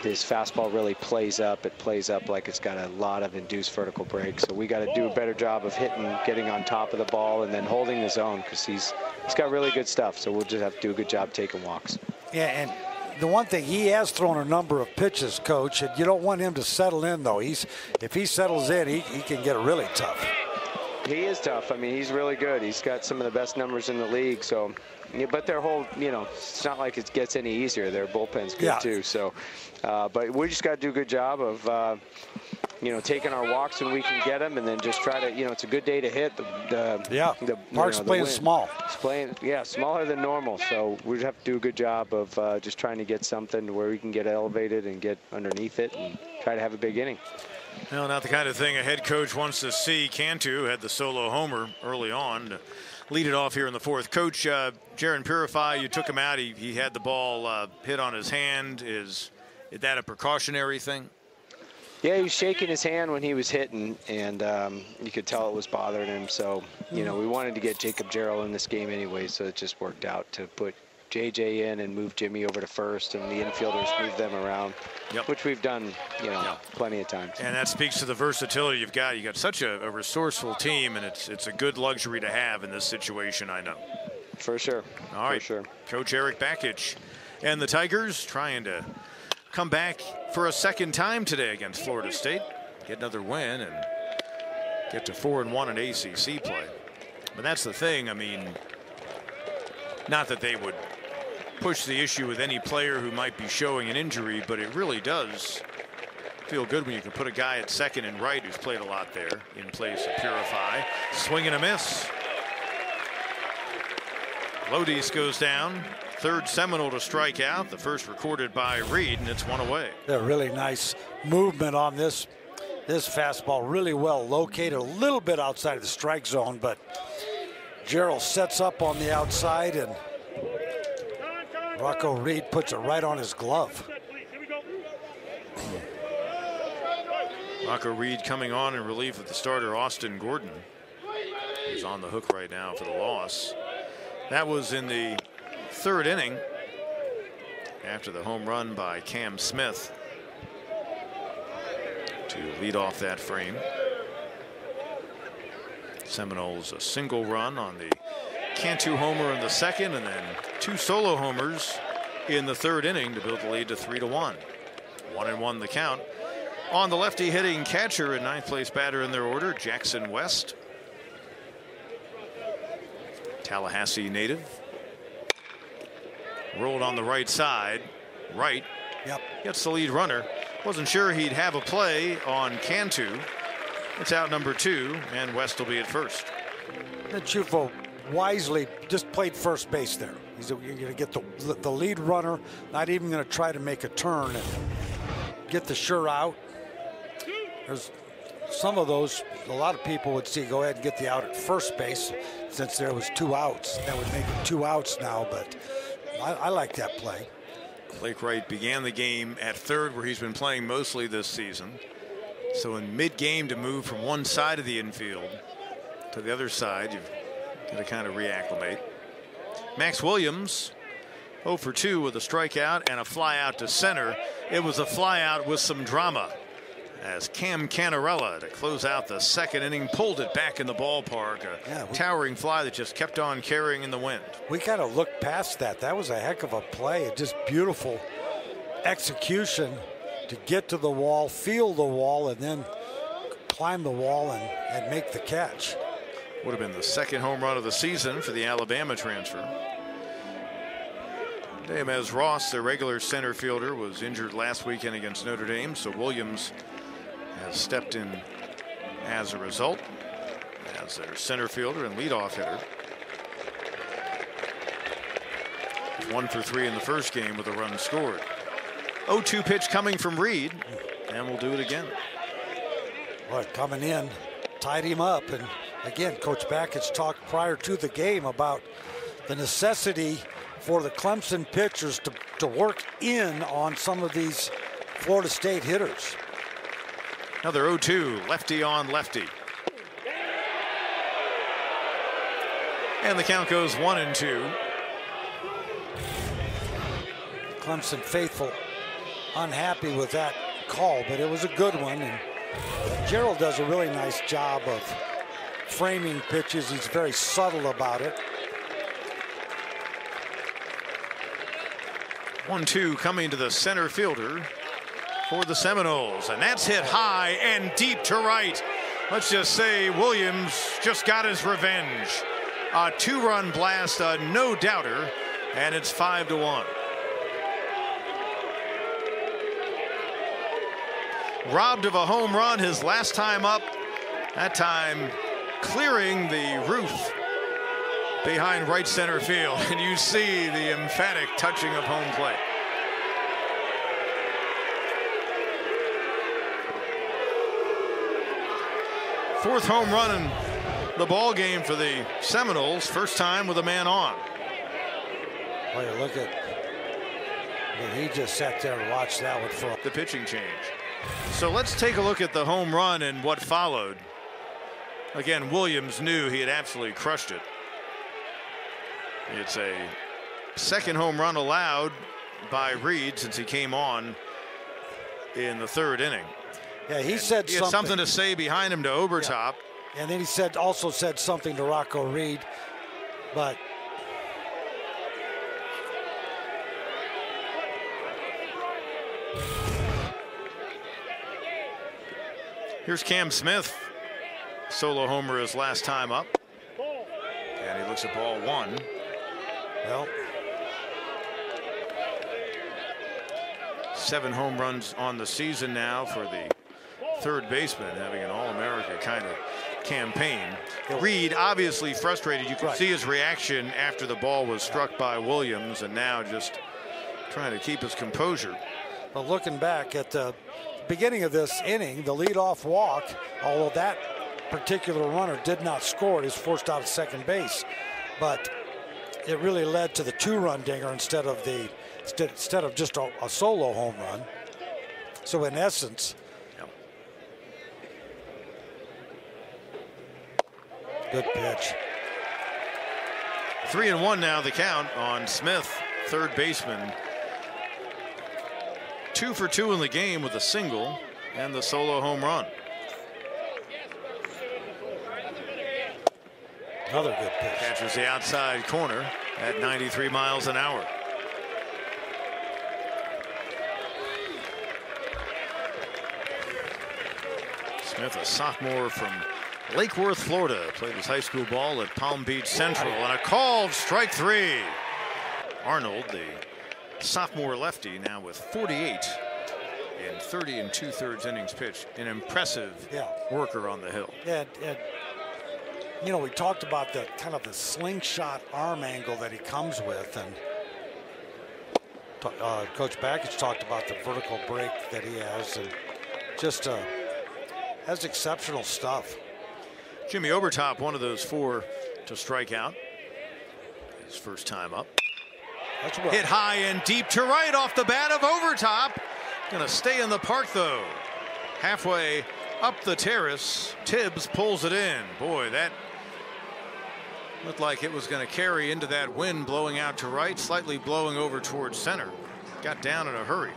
his fastball really plays up. It plays up like it's got a lot of induced vertical break. So we got to do a better job of getting on top of the ball and then holding the zone, because he's got really good stuff. So we'll just have to do a good job taking walks. Yeah, and the one thing, he has thrown a number of pitches, Coach, and you don't want him to settle in, though. If he settles in, he can get really tough. He is tough. I mean, he's really good. He's got some of the best numbers in the league. So, yeah, but their whole, it's not like it gets any easier. Their bullpen's good too. So, but we just got to do a good job of taking our walks when we can get them, and then just try to, it's a good day to hit. Park's playing small. It's playing, smaller than normal. So we have to do a good job of just trying to get something where we can get elevated and get underneath it and try to have a big inning. Well, not the kind of thing a head coach wants to see. Cantu had the solo homer early on to lead it off here in the fourth. Coach, Jaron Purify, you took him out. He had the ball hit on his hand. Is that a precautionary thing? Yeah, he was shaking his hand when he was hitting, and you could tell it was bothering him. So, we wanted to get Jacob Jarrell in this game anyway, so it just worked out to put JJ in and move Jimmy over to first, and the infielders move them around, which we've done, plenty of times. And that speaks to the versatility you've got. You got such a resourceful team, and it's a good luxury to have in this situation, I know. For sure. All right, for sure. Coach Eric Bakich and the Tigers trying to come back for a second time today against Florida State, get another win and get to 4-1 in ACC play. But that's the thing. I mean, not that they would push the issue with any player who might be showing an injury, but it really does feel good when you can put a guy at second and right who's played a lot there in place of Purify. Swing and a miss. Lodis goes down. Third Seminole to strike out, the first recorded by Reed, and it's one away. A really nice movement on this fastball, really well located, a little bit outside of the strike zone, but Gerald sets up on the outside, and Rocco Reed puts it right on his glove. Rocco Reed coming on in relief of the starter Austin Gordon, who's on the hook right now for the loss. That was in the third inning after the home run by Cam Smith to lead off that frame. Seminoles a single run on the Cantu homer in the second, and then two solo homers in the third inning to build the lead to 3-1. 1-1 the count on the lefty hitting catcher and ninth place batter in their order, Jackson West, Tallahassee native. Rolled on the right side. Right. Yep. Gets the lead runner. Wasn't sure he'd have a play on Cantu. It's out number 2, and West will be at first. And Chufo wisely just played first base there. You're going to get the lead runner, not even going to try to make a turn and get the sure out. There's some of those, a lot of people would see go ahead and get the out at first base since there was 2 outs. That would make it 2 outs now, but I like that play. Blake Wright began the game at third, where he's been playing mostly this season. So in mid-game to move from one side of the infield to the other side, you've got to kind of reacclimate. Max Williams 0 for 2 with a strikeout and a fly out to center. It was a fly out with some drama, as Cam Canarella, to close out the second inning, pulled it back in the ballpark. A towering fly that just kept on carrying in the wind. We kind of looked past that. That was a heck of a play. Just beautiful execution to get to the wall, feel the wall, and then climb the wall and make the catch. Would have been the second home run of the season for the Alabama transfer. Damez Ross, their regular center fielder, was injured last weekend against Notre Dame, so Williams has stepped in as a result as their center fielder and leadoff hitter. 1 for 3 in the first game with a run scored. 0-2 pitch coming from Reed, and we'll do it again. Boy, coming in, tied him up, and again, Coach Bakich talked prior to the game about the necessity for the Clemson pitchers to work in on some of these Florida State hitters. Another 0-2, lefty on lefty. And the count goes 1-2. Clemson faithful unhappy with that call, but it was a good one. And Gerald does a really nice job of framing pitches. He's very subtle about it. 1-2 coming to the center fielder for the Seminoles, and that's hit high and deep to right. Let's just say Williams just got his revenge. A 2-run blast, a no-doubter, and it's 5-1. robbed of a home run his last time up. That time clearing the roof behind right center field. And you see the emphatic touching of home plate. Fourth home run in the ball game for the Seminoles. First time with a man on. Well, you look at, he just sat there and watched that one for the pitching change. So let's take a look at the home run and what followed. Again, Williams knew he had absolutely crushed it. It's a second home run allowed by Reed since he came on in the third inning. Yeah, he said he had something to say behind him to Obertop. Yeah. And then he also said something to Rocco Reed, but here's Cam Smith, solo homer his last time up, and he looks at ball one. Well, 7 home runs on the season now for the third baseman, having an All-America kind of campaign. Reed obviously frustrated. You could see his reaction after the ball was struck by Williams, and now just trying to keep his composure. But looking back at the beginning of this inning, the leadoff walk, although that particular runner did not score, he was forced out of second base, but it really led to the 2-run dinger instead of just a solo home run. So in essence, good pitch. 3-1 now the count on Smith, third baseman. 2 for 2 in the game with a single and the solo home run. Another good pitch. Catches the outside corner at 93 miles an hour. Smith, a sophomore from Lake Worth, Florida, played his high school ball at Palm Beach Central, and a called strike 3. Arnold, the sophomore lefty, now with 48 in 30 2/3 innings pitched. An impressive worker on the hill. Yeah, you know, we talked about the kind of the slingshot arm angle that he comes with, and Coach Backich talked about the vertical break that he has, and just has exceptional stuff. Jimmy Obertop, one of those 4 to strike out. His first time up. That's right. Hit high and deep to right off the bat of Obertop. Gonna stay in the park though. Halfway up the terrace, Tibbs pulls it in. Boy, that looked like it was going to carry into that wind blowing out to right, slightly blowing over towards center. Got down in a hurry.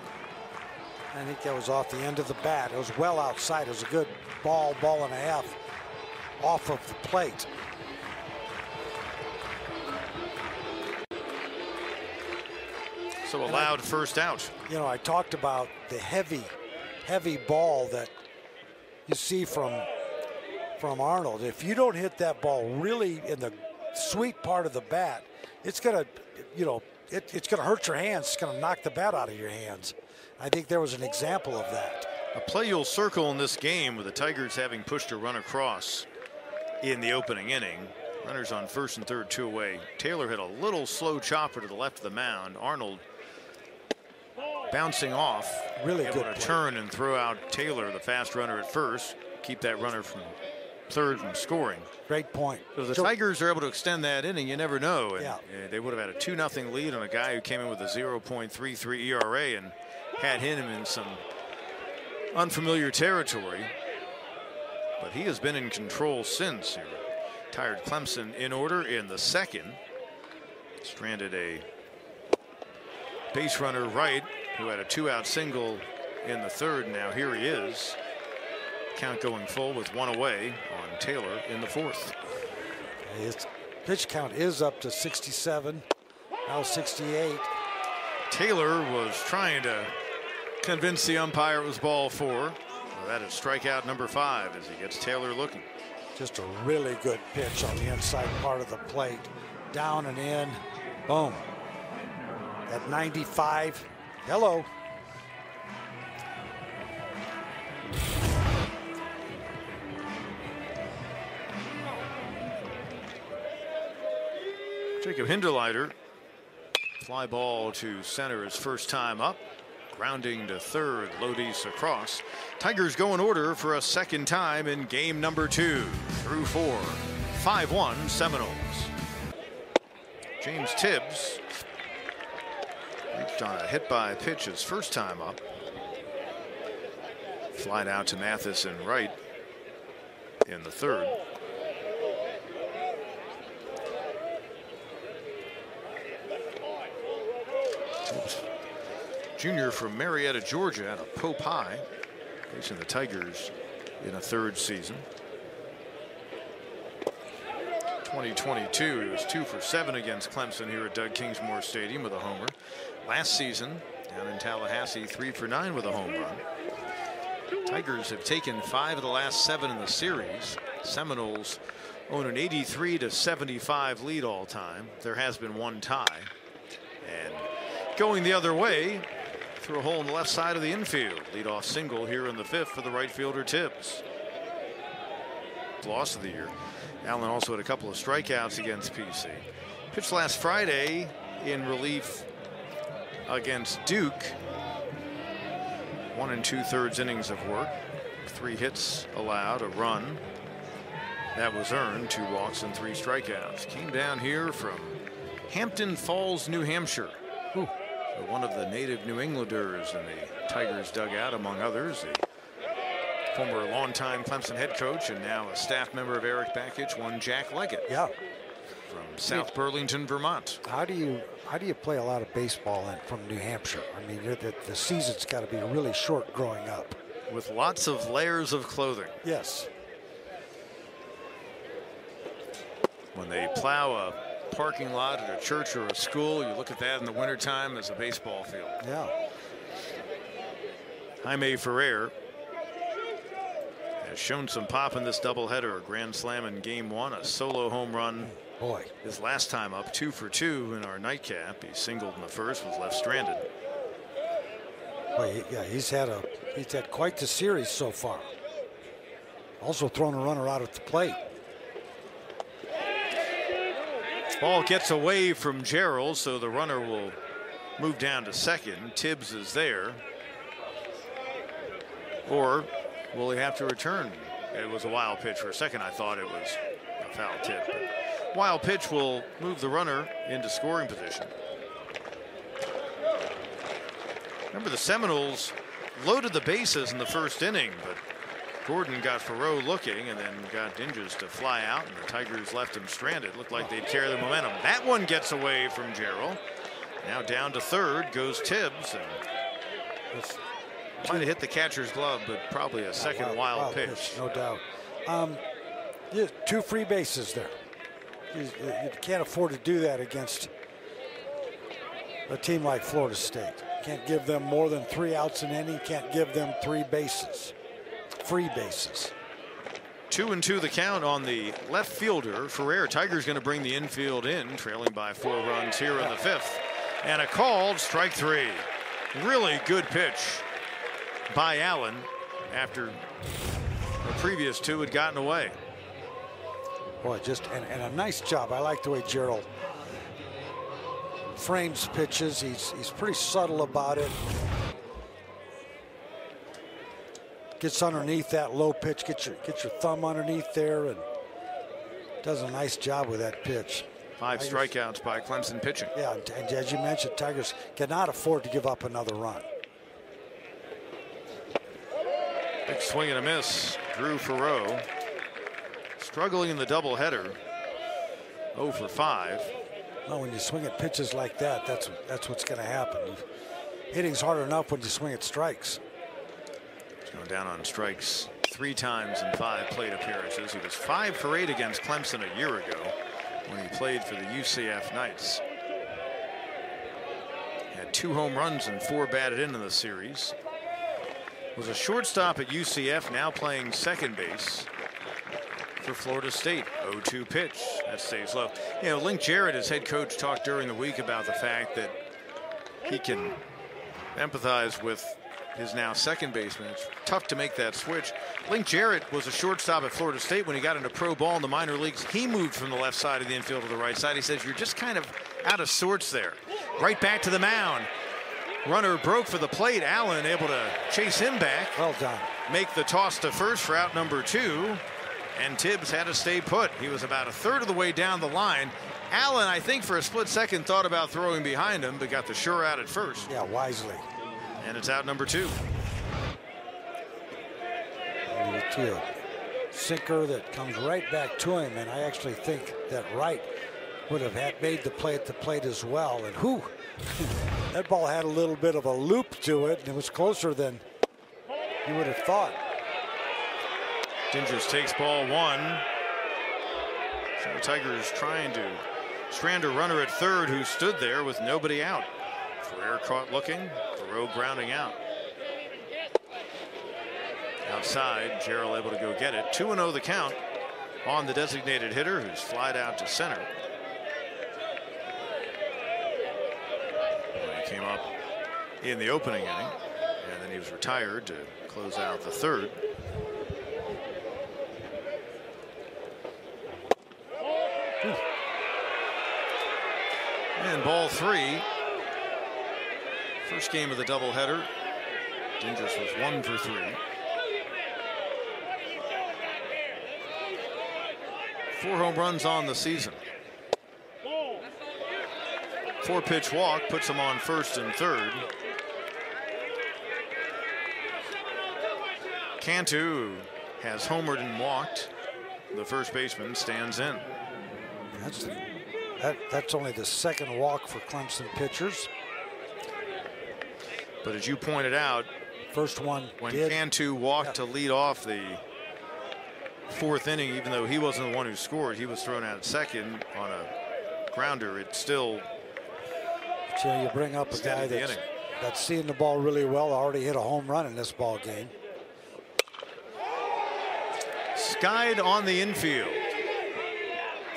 I think that was off the end of the bat. It was well outside. It was a good ball and a half off of the plate. So allowed first out. You know, I talked about the heavy ball that you see from Arnold. If you don't hit that ball really in the sweet part of the bat, it's gonna, you know, it's gonna hurt your hands. It's gonna knock the bat out of your hands. I think there was an example of that. A play you'll circle in this game with the Tigers having pushed a run across in the opening inning. Runners on first and third, 2 away. Taylor hit a little slow chopper to the left of the mound. Arnold bouncing off, really able good to turn and throw out Taylor, the fast runner at first, keep that runner from third from scoring. Great point. So the Tigers are able to extend that inning. You never know. And, yeah. They would have had a 2-0 lead on a guy who came in with a 0.33 ERA and had him in some unfamiliar territory. But he has been in control since. He retired Clemson in order in the second. Stranded a base runner right who had a 2-out single in the third. Now here he is. Count going full with 1 away on Taylor in the fourth. His pitch count is up to 67, now 68. Taylor was trying to convince the umpire it was ball 4. Well, that is strikeout number 5 as he gets Taylor looking. Just a really good pitch on the inside part of the plate. Down and in. Boom. At 95. Hello. Jacob Hinderleiter, fly ball to center his first time up. Grounding to third, Lodi's across. Tigers go in order for a second time in game number 2 through 4. 5-1 Seminoles. James Tibbs reached on a hit by pitch his first time up. Flied out to Mathis and right in the third. Junior from Marietta, Georgia, out of Pope High, facing the Tigers in a third season. 2022, he was 2 for 7 against Clemson here at Doug Kingsmore Stadium with a homer. Last season, down in Tallahassee, 3 for 9 with a home run. Tigers have taken 5 of the last 7 in the series. Seminoles own an 83-75 lead all time. There has been one tie. And going the other way, through a hole in the left side of the infield. Leadoff single here in the 5th for the right fielder Tibbs. Loss of the year. Allen also had a couple of strikeouts against PC. Pitched last Friday in relief against Duke. 1 2/3 innings of work. 3 hits allowed, a run that was earned, 2 walks and 3 strikeouts. Came down here from Hampton Falls, New Hampshire. So one of the native New Englanders in the Tigers dugout, among others, the former longtime Clemson head coach and now a staff member of Eric Bakich, one Jack Leggett. Yeah. From South Burlington, Vermont. How do you play a lot of baseball from New Hampshire? I mean, the season's got to be really short growing up. With lots of layers of clothing. Yes. When they plow a parking lot at a church or a school, you look at that in the wintertime as a baseball field. Yeah. Jaime Ferrer has shown some pop in this doubleheader. A grand slam in game 1, a solo home run. Boy. His last time up, 2 for 2 in our nightcap. He singled in the first, was left stranded. Boy, yeah, he's had quite the series so far. Also thrown a runner out at the plate. Ball gets away from Gerald, so the runner will move down to second. Tibbs is there. Or will he have to return? It was a wild pitch. For a second, I thought it was a foul tip. But wild pitch will move the runner into scoring position. Remember, the Seminoles loaded the bases in the first inning, but Gordon got Faroux looking and then got Dinges to fly out, and the Tigers left him stranded. Looked like they'd carry the momentum. That one gets away from Gerald. Now down to third goes Tibbs. And might have hit the catcher's glove, but probably a second wild pitch. No doubt. Yeah, 2 free bases there. You can't afford to do that against a team like Florida State. Can't give them more than 3 outs an inning. Can't give them 3 bases. Free bases. 2-2 the count on the left fielder. Ferrer. Tigers going to bring the infield in, trailing by 4 runs here in the 5th. And a called strike 3. Really good pitch by Allen after the previous 2 had gotten away. Boy, and a nice job. I like the way Gerald frames pitches. He's pretty subtle about it. Gets underneath that low pitch. Get your thumb underneath there and does a nice job with that pitch. 5 strikeouts by Clemson pitching. Yeah, and as you mentioned, Tigers cannot afford to give up another run. Big swing and a miss. Drew Faroux struggling in the doubleheader. 0 for 5. Well, when you swing at pitches like that, that's what's going to happen. Hitting's hard enough when you swing at strikes. He's going down on strikes 3 times in 5 plate appearances. He was 5 for 8 against Clemson a year ago when he played for the UCF Knights. Had 2 home runs and 4 batted in the series. Was a shortstop at UCF, now playing second base for Florida State. 0-2 pitch. That stays low. You know, Link Jarrett, his head coach, talked during the week about the fact that he can empathize with his now second baseman. It's tough to make that switch. Link Jarrett was a shortstop at Florida State when he got into pro ball in the minor leagues. He moved from the left side of the infield to the right side. He says, you're just kind of out of sorts there. Right back to the mound. Runner broke for the plate. Allen able to chase him back. Well done. Make the toss to first for out number 2. And Tibbs had to stay put. He was about a third of the way down the line. Allen, I think for a split second, thought about throwing behind him, but got the sure out at first. Yeah, wisely. And it's out number 2. A sinker that comes right back to him, and I actually think that Wright would have made the play at the plate as well. And whew, that ball had a little bit of a loop to it, and it was closer than you would have thought. Dinges takes ball 1. So the Tigers trying to strand a runner at third who stood there with nobody out. Ferrer caught looking. Thoreau grounding out. Outside, Jarrell able to go get it. 2-0 the count on the designated hitter, who's flied out to center. He came up in the opening inning, and then he was retired to close out the third. And ball 3. First game of the doubleheader. Dinges was 1 for 3. 4 home runs on the season. 4-pitch walk puts him on first and third. Cantu has homered and walked. The first baseman stands in. That's only the second walk for Clemson pitchers. But as you pointed out, first one when Cantu walked to lead off the 4th inning, even though he wasn't the one who scored, he was thrown out at second on a grounder. It's still. So you bring up a guy that's seeing the ball really well, already hit a home run in this ball game. Skied on the infield.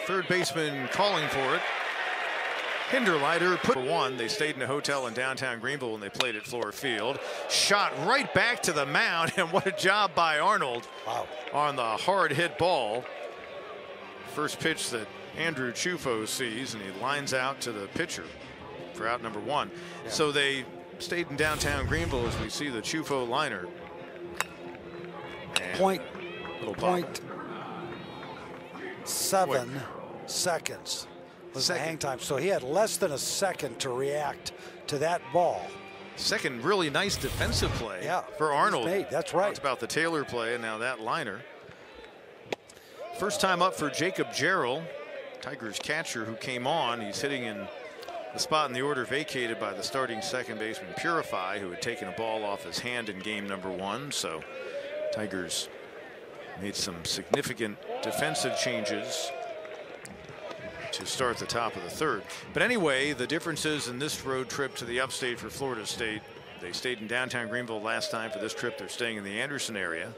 Third baseman calling for it. Hinderleiter put 1. They stayed in a hotel in downtown Greenville when they played at Fluor Field. Shot right back to the mound, and what a job by Arnold. Wow. On the hard hit ball. First pitch that Andrew Chufo sees, and he lines out to the pitcher for out number 1. Yeah. So they stayed in downtown Greenville as we see the Chufo liner. And point 7 seconds was the hang time. So he had less than a second to react to that ball. Second really nice defensive play for Arnold. That's right. Talked about the Taylor play, and now that liner. First time up for Jacob Jarrell, Tigers catcher who came on. He's hitting in the spot in the order vacated by the starting second baseman Purify, who had taken a ball off his hand in game number 1. So Tigers made some significant defensive changes to start the top of the third. But anyway, the differences in this road trip to the upstate for Florida State. They stayed in downtown Greenville last time. For this trip, they're staying in the Anderson area.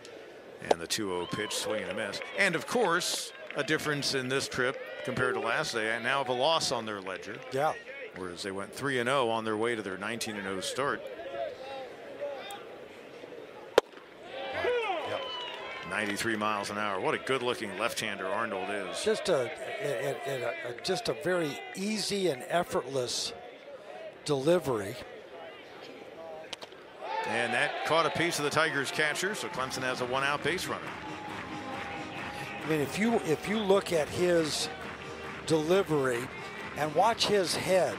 And the 2-0 pitch, swing and a miss. And of course, a difference in this trip compared to last day. And now have a loss on their ledger. Yeah. Whereas they went 3-0 on their way to their 19-0 start. 93 miles an hour. What a good-looking left-hander Arnold is. Just a very easy and effortless delivery. And that caught a piece of the Tigers catcher, so Clemson has a 1-out base runner. I mean, if you look at his delivery and watch his head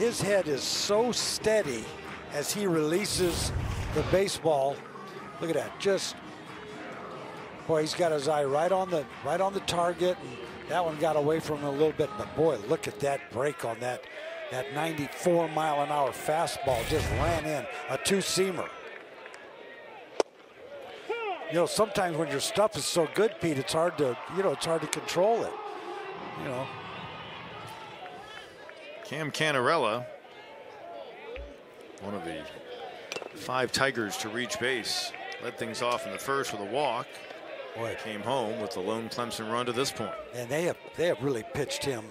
is so steady as he releases the baseball. Look at that, just. Boy, he's got his eye right on the target, and that one got away from him a little bit. But boy, look at that break on that 94-mile-an-hour fastball. Just ran in a 2-seamer. You know, sometimes when your stuff is so good, Pete, it's hard to control it. You know. Cam Canarella, one of the 5 Tigers to reach base, led things off in the first with a walk. Boy, came home with the lone Clemson run to this point. And they have really pitched him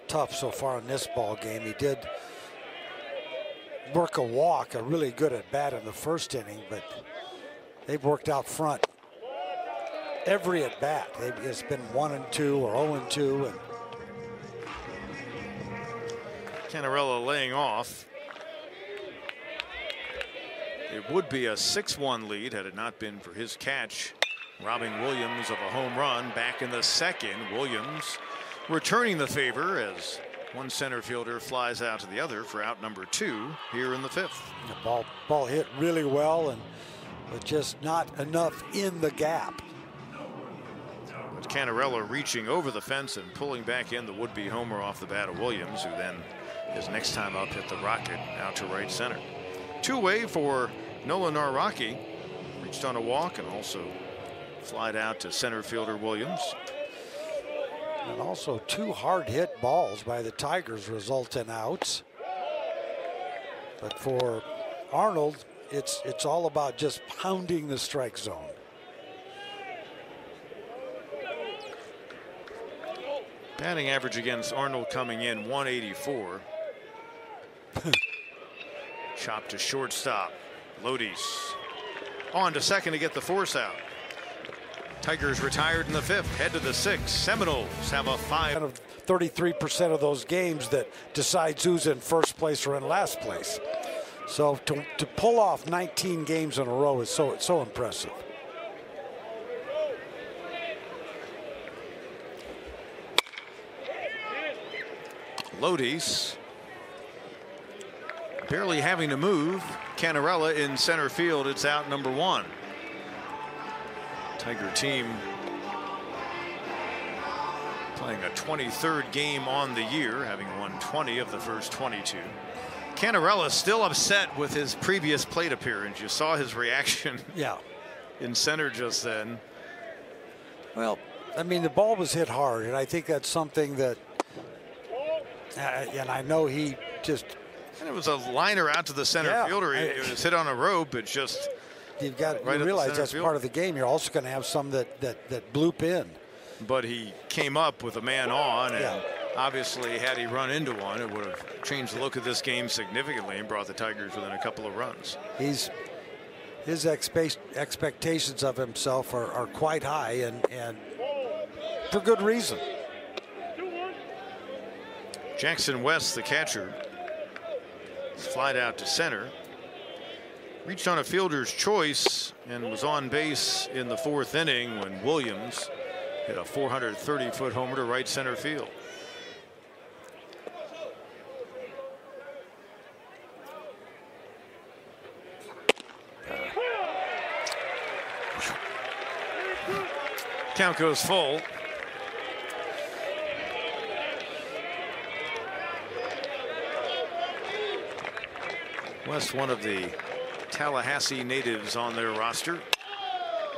tough so far in this ball game. He did work a walk, a really good at bat in the first inning, but they've worked out front every at bat. It's been 1-2 or 0-2, and Cannarella laying off. It would be a 6-1 lead had it not been for his catch, robbing Williams of a home run back in the second. Williams returning the favor as one center fielder flies out to the other for out number 2 here in the 5th. The ball hit really well, but just not enough in the gap. But Cannarella reaching over the fence and pulling back in the would-be homer off the bat of Williams, who then his next time up hit the rocket out to right center. Two-way for Nolan Araki, reached on a walk and also flied out to center fielder Williams. And also 2 hard hit balls by the Tigers result in outs. But for Arnold, it's all about just pounding the strike zone. Batting average against Arnold coming in 184. Chop to shortstop. Lodi's on to second to get the force out. Tigers retired in the 5th, head to the 6th. Seminoles have a 5. 33% of those games that decides who's in first place or in last place. So to pull off 19 games in a row is so impressive. Lodi's barely having to move. Cannarella in center field. It's out number 1. Tiger team playing a 23rd game on the year, having won 20 of the first 22. Cannarella still upset with his previous plate appearance. You saw his reaction in center just then. Well, I mean, the ball was hit hard, and I think that's something that, and I know he just... And it was a liner out to the center fielder. It was hit on a rope. It's just... You've got to realize that's part of the game. You're also going to have some that bloop in. But he came up with a man on, and obviously had he run into one, it would have changed the look of this game significantly and brought the Tigers within a couple of runs. His expectations of himself are quite high, and for good reason. Jackson West, the catcher, flied out to center. Reached on a fielder's choice and was on base in the 4th inning when Williams hit a 430-foot homer to right center field. Count goes full. West, one of the Tallahassee natives on their roster.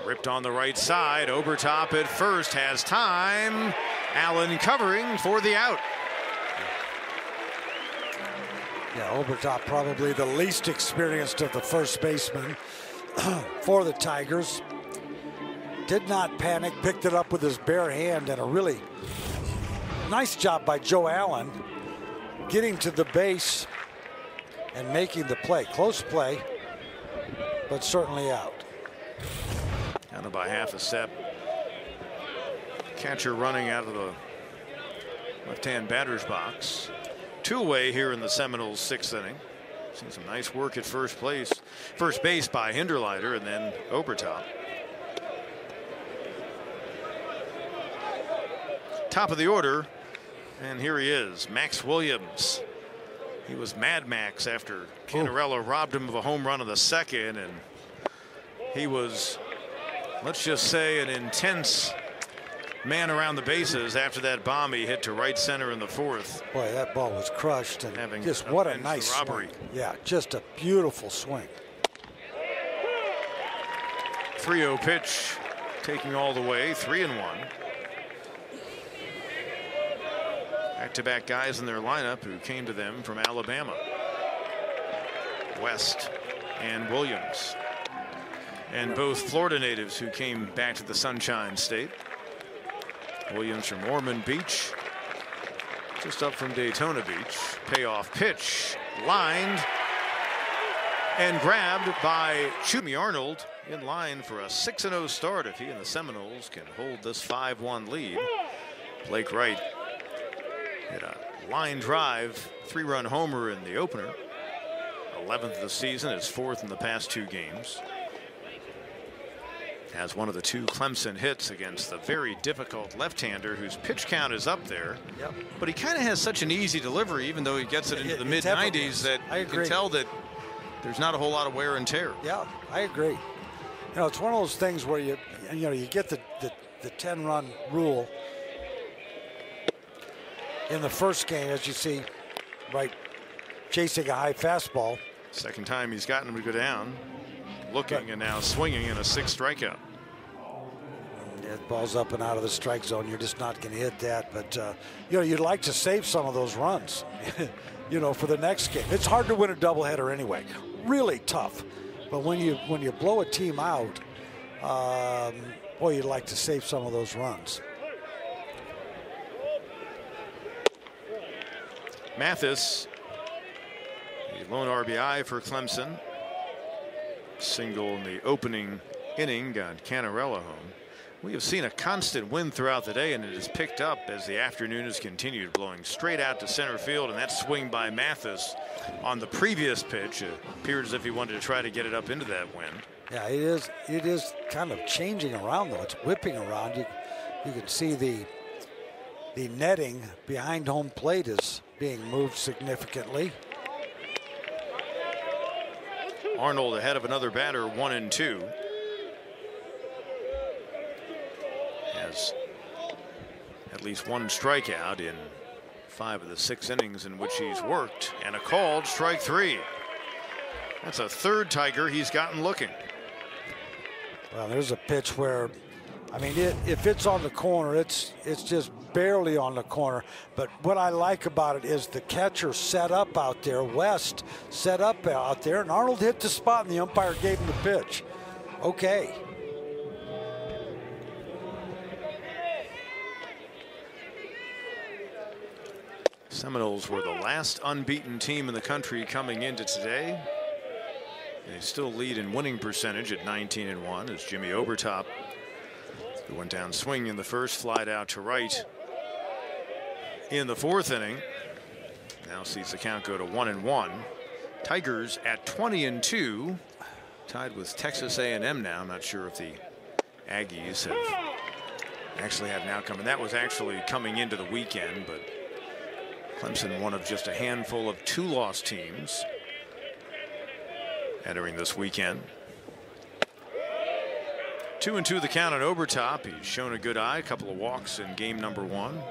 Ripped on the right side. Obertop at first, has time. Allen covering for the out. Yeah, Obertop probably the least experienced of the first basemen for the Tigers. Did not panic, picked it up with his bare hand, and a really nice job by Joe Allen getting to the base and making the play. Close play, but certainly out. Down by half a step. Catcher running out of the left-hand batter's box. Two-way here in the Seminoles' 6th inning. Seen some nice work at first base by Hinderleiter, and then Obertop. Top of the order, and here he is, Max Williams. He was Mad Max after Cannarella robbed him of a home run in the 2nd, and he was, let's just say, an intense man around the bases after that bomb he hit to right center in the 4th. Boy, that ball was crushed, and just what a nice swing. Yeah, just a beautiful swing. 3-0 pitch, taking all the way, 3-1. Back-to-back guys in their lineup who came to them from Alabama. West and Williams. And both Florida natives who came back to the Sunshine State. Williams from Ormond Beach, just up from Daytona Beach. Payoff pitch, lined, and grabbed by Jimmy Arnold, in line for a 6-0 start if he and the Seminoles can hold this 5-1 lead. Blake Wright hit a line drive, 3-run homer in the opener. 11th of the season, his 4th in the past 2 games. Has one of the 2 Clemson hits against the very difficult left-hander whose pitch count is up there. Yep. But he kind of has such an easy delivery, even though he gets it into the mid-90s, that you can tell that there's not a whole lot of wear and tear. Yeah, I agree. You know, it's one of those things where you get the 10-run rule in the first game, as you see, right, chasing a high fastball. Second time he's gotten him to go down, looking and now swinging in a 6th strikeout. That ball's up and out of the strike zone. You're just not going to hit that. But you know, you'd like to save some of those runs, you know, for the next game. It's hard to win a doubleheader anyway. Really tough. But when you blow a team out, boy, you'd like to save some of those runs. Mathis, the lone RBI for Clemson. Single in the opening inning got Canarella home. We have seen a constant wind throughout the day, and it has picked up as the afternoon has continued, blowing straight out to center field, and that swing by Mathis on the previous pitch appeared as if he wanted to try to get it up into that wind. Yeah, it is kind of changing around, though. It's whipping around. You can see the netting behind home plate is being moved significantly. Arnold ahead of another batter, 1-2. Has at least 1 strikeout in 5 of the 6 innings in which he's worked, and a called strike 3. That's a 3rd Tiger he's gotten looking. Well, there's a pitch where, I mean, if it's on the corner, it's just barely on the corner. But what I like about it is the catcher set up out there, West set up out there, and Arnold hit the spot, and the umpire gave him the pitch. Okay. Seminoles were the last unbeaten team in the country coming into today. They still lead in winning percentage at 19-1 as Jimmy Obertop, who went down swinging in the first, flied out to right in the 4th inning. Now sees the count go to 1-1. Tigers at 20-2, tied with Texas A&M now. I'm not sure if the Aggies have actually had an outcome, and that was actually coming into the weekend, but Clemson, one of just a handful of 2-loss teams entering this weekend. 2-2 the count on Obertop. He's shown a good eye, a couple of walks in game number 1.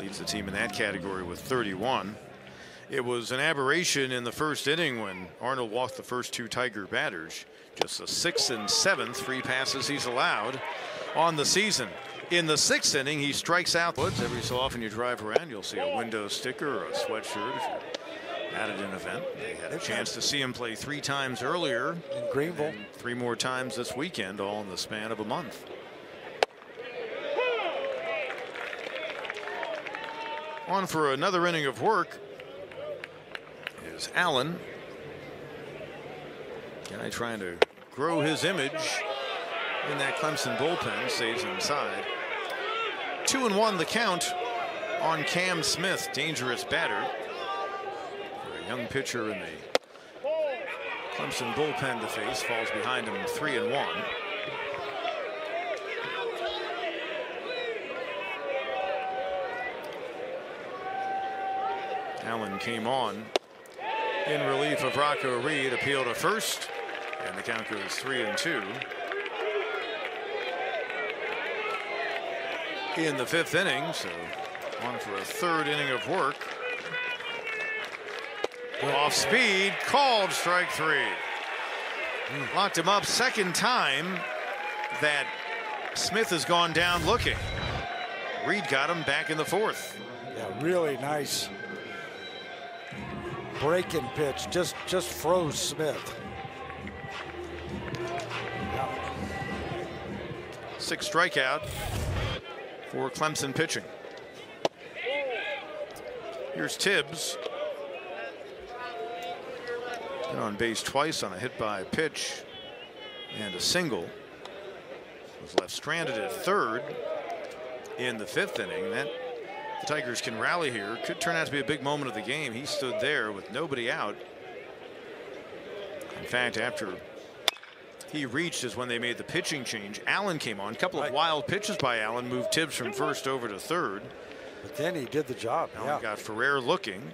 Leads the team in that category with 31. It was an aberration in the first inning when Arnold walked the first 2 Tiger batters. Just the 6th and 7th free passes he's allowed on the season. In the 6th inning, he strikes out. Every so often you drive around, you'll see a window sticker or a sweatshirt if you're at an event. They had a chance to see him play 3 times earlier in Greenville, and 3 more times this weekend, all in the span of a month. On for another inning of work is Allen. Guy trying to grow his image in that Clemson bullpen, stays inside. 2-1 the count on Cam Smith, dangerous batter. For a young pitcher in the Clemson bullpen to face, falls behind him 3-1. Allen came on in relief of Rocco Reed, appeal to first, and the count goes 3-2. In the 5th inning, so on for a 3rd inning of work. Off speed, called strike 3. Locked him up, 2nd time that Smith has gone down looking. Reed got him back in the 4th. Yeah, really nice breaking pitch, just froze Smith. 6th strikeout for Clemson pitching. Here's Tibbs. Been on base twice on a hit by pitch and a single. Was left stranded at third in the 5th inning. That the Tigers can rally here. Could turn out to be a big moment of the game. He stood there with nobody out. In fact, after he reached is when they made the pitching change. Allen came on. A couple of wild pitches by Allen moved Tibbs from first over to third. But then he did the job. Allen got Ferrer looking.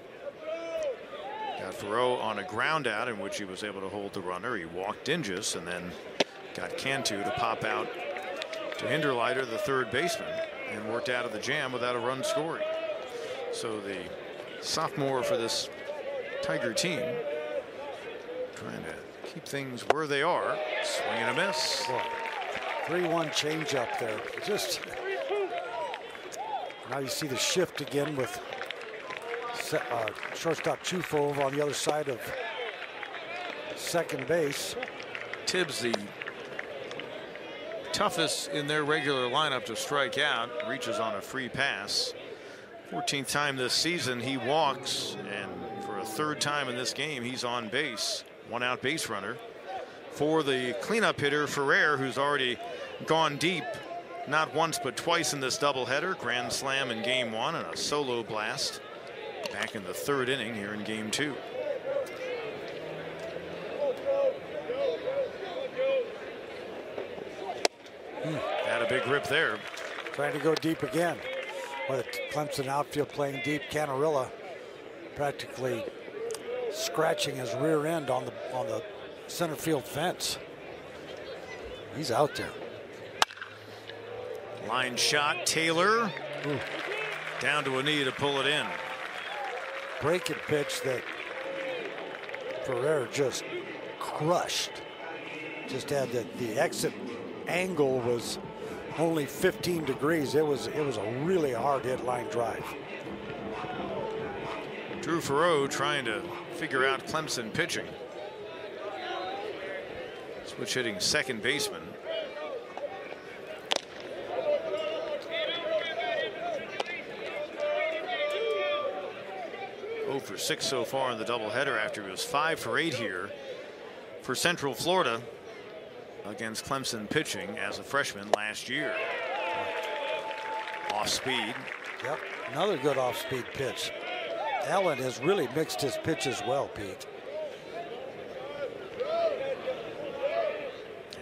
Got Ferrer on a ground out in which he was able to hold the runner. He walked Dingus and then got Cantu to pop out to Hinderleiter, the third baseman, and worked out of the jam without a run scoring. So the sophomore for this Tiger team trying to keep things where they are. Swing and a miss. 3-1 change up there. Just now you see the shift again with shortstop Chufo over on the other side of second base. Tibbs, the toughest in their regular lineup to strike out, reaches on a free pass. 14th time this season he walks, and for a 3rd time in this game he's on base. 1 out base runner for the cleanup hitter Ferrer, who's already gone deep not once but twice in this doubleheader. Grand slam in game 1 and a solo blast back in the 3rd inning here in game 2. Had a big rip there. Trying to go deep again. With Clemson outfield playing deep. Canarilla practically scratching his rear end on the center field fence. He's out there. Line shot, Taylor. Ooh. Down to a knee to pull it in. Breaking pitch that Ferrer just crushed. Just had the exit angle was only 15 degrees. It was a really hard hit line drive. Drew Ferrer trying to figure out Clemson pitching. Switch hitting second baseman. For 6 so far in the doubleheader after he was 5 for 8 here for Central Florida against Clemson pitching as a freshman last year. Off speed. Yep, another good off speed pitch. Allen has really mixed his pitches well, Pete.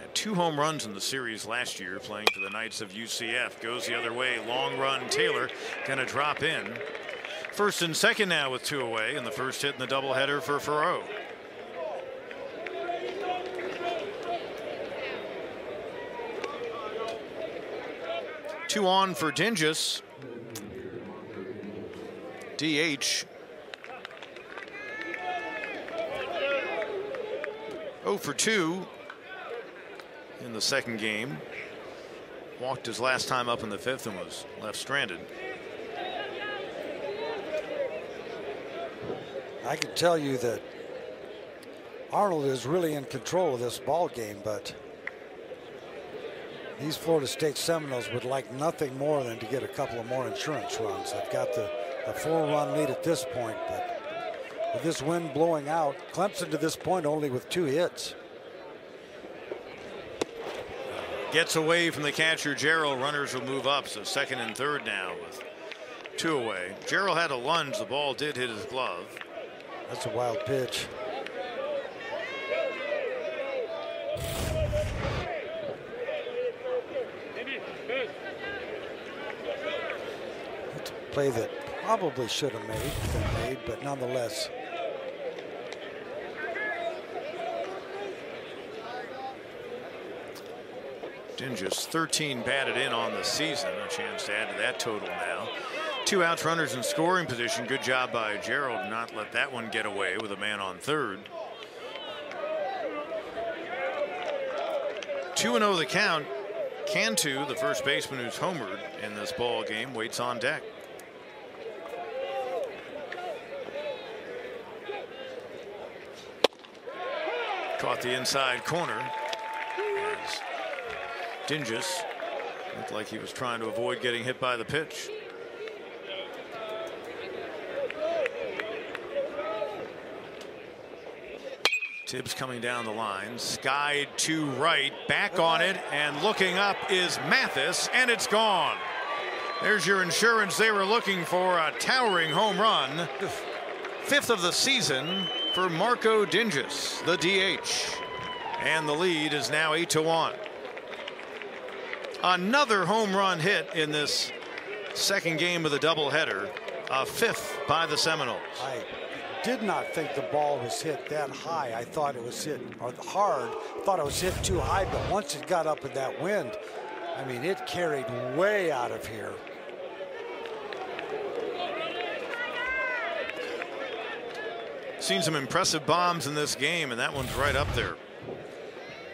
Had 2 home runs in the series last year playing for the Knights of UCF. Goes the other way. Long run. Taylor gonna drop in. First and second now with 2 away, and the first hit in the doubleheader for Ferrer. Two on for Dingus. DH. 0 for 2 in the second game. Walked his last time up in the 5th and was left stranded. I can tell you that Arnold is really in control of this ball game, but these Florida State Seminoles would like nothing more than to get a couple of more insurance runs. They've got the 4-run lead at this point, but with this wind blowing out, Clemson to this point only with 2 hits. Gets away from the catcher Gerald. Runners will move up, so second and third now with 2 away. Gerald had a lunge. The ball did hit his glove. That's a wild pitch. That's a play that probably should have been made, but nonetheless. Dingus 13 batted in on the season. A chance to add to that total now. 2 outs, runners in scoring position. Good job by Gerald not let that one get away with a man on third. 2-0 the count. Cantu, the first baseman who's homered in this ball game, waits on deck. Caught the inside corner. As Dingus looked like he was trying to avoid getting hit by the pitch. Tibbs coming down the line, skied to right, back on it, and looking up is Mathis, and it's gone. There's your insurance they were looking for, a towering home run. 5th of the season for Marco Dinges, the DH. And the lead is now 8-1. Another home run hit in this second game of the doubleheader, a 5th by the Seminoles. I did not think the ball was hit that high. I thought it was hit hard. Thought it was hit too high, but once it got up in that wind, I mean, it carried way out of here. Seen some impressive bombs in this game, and that one's right up there.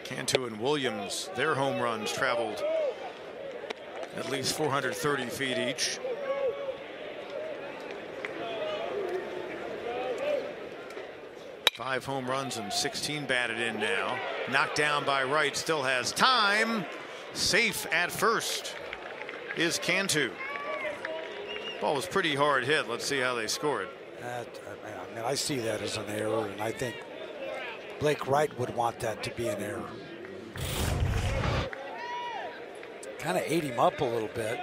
Cantu and Williams, their home runs traveled at least 430 feet each. Five home runs and 16 batted in now. Knocked down by Wright, still has time. Safe at first is Cantu. Ball was pretty hard hit. Let's see how they score it. I mean, I see that as an error, and I think Blake Wright would want that to be an error. Kind of ate him up a little bit.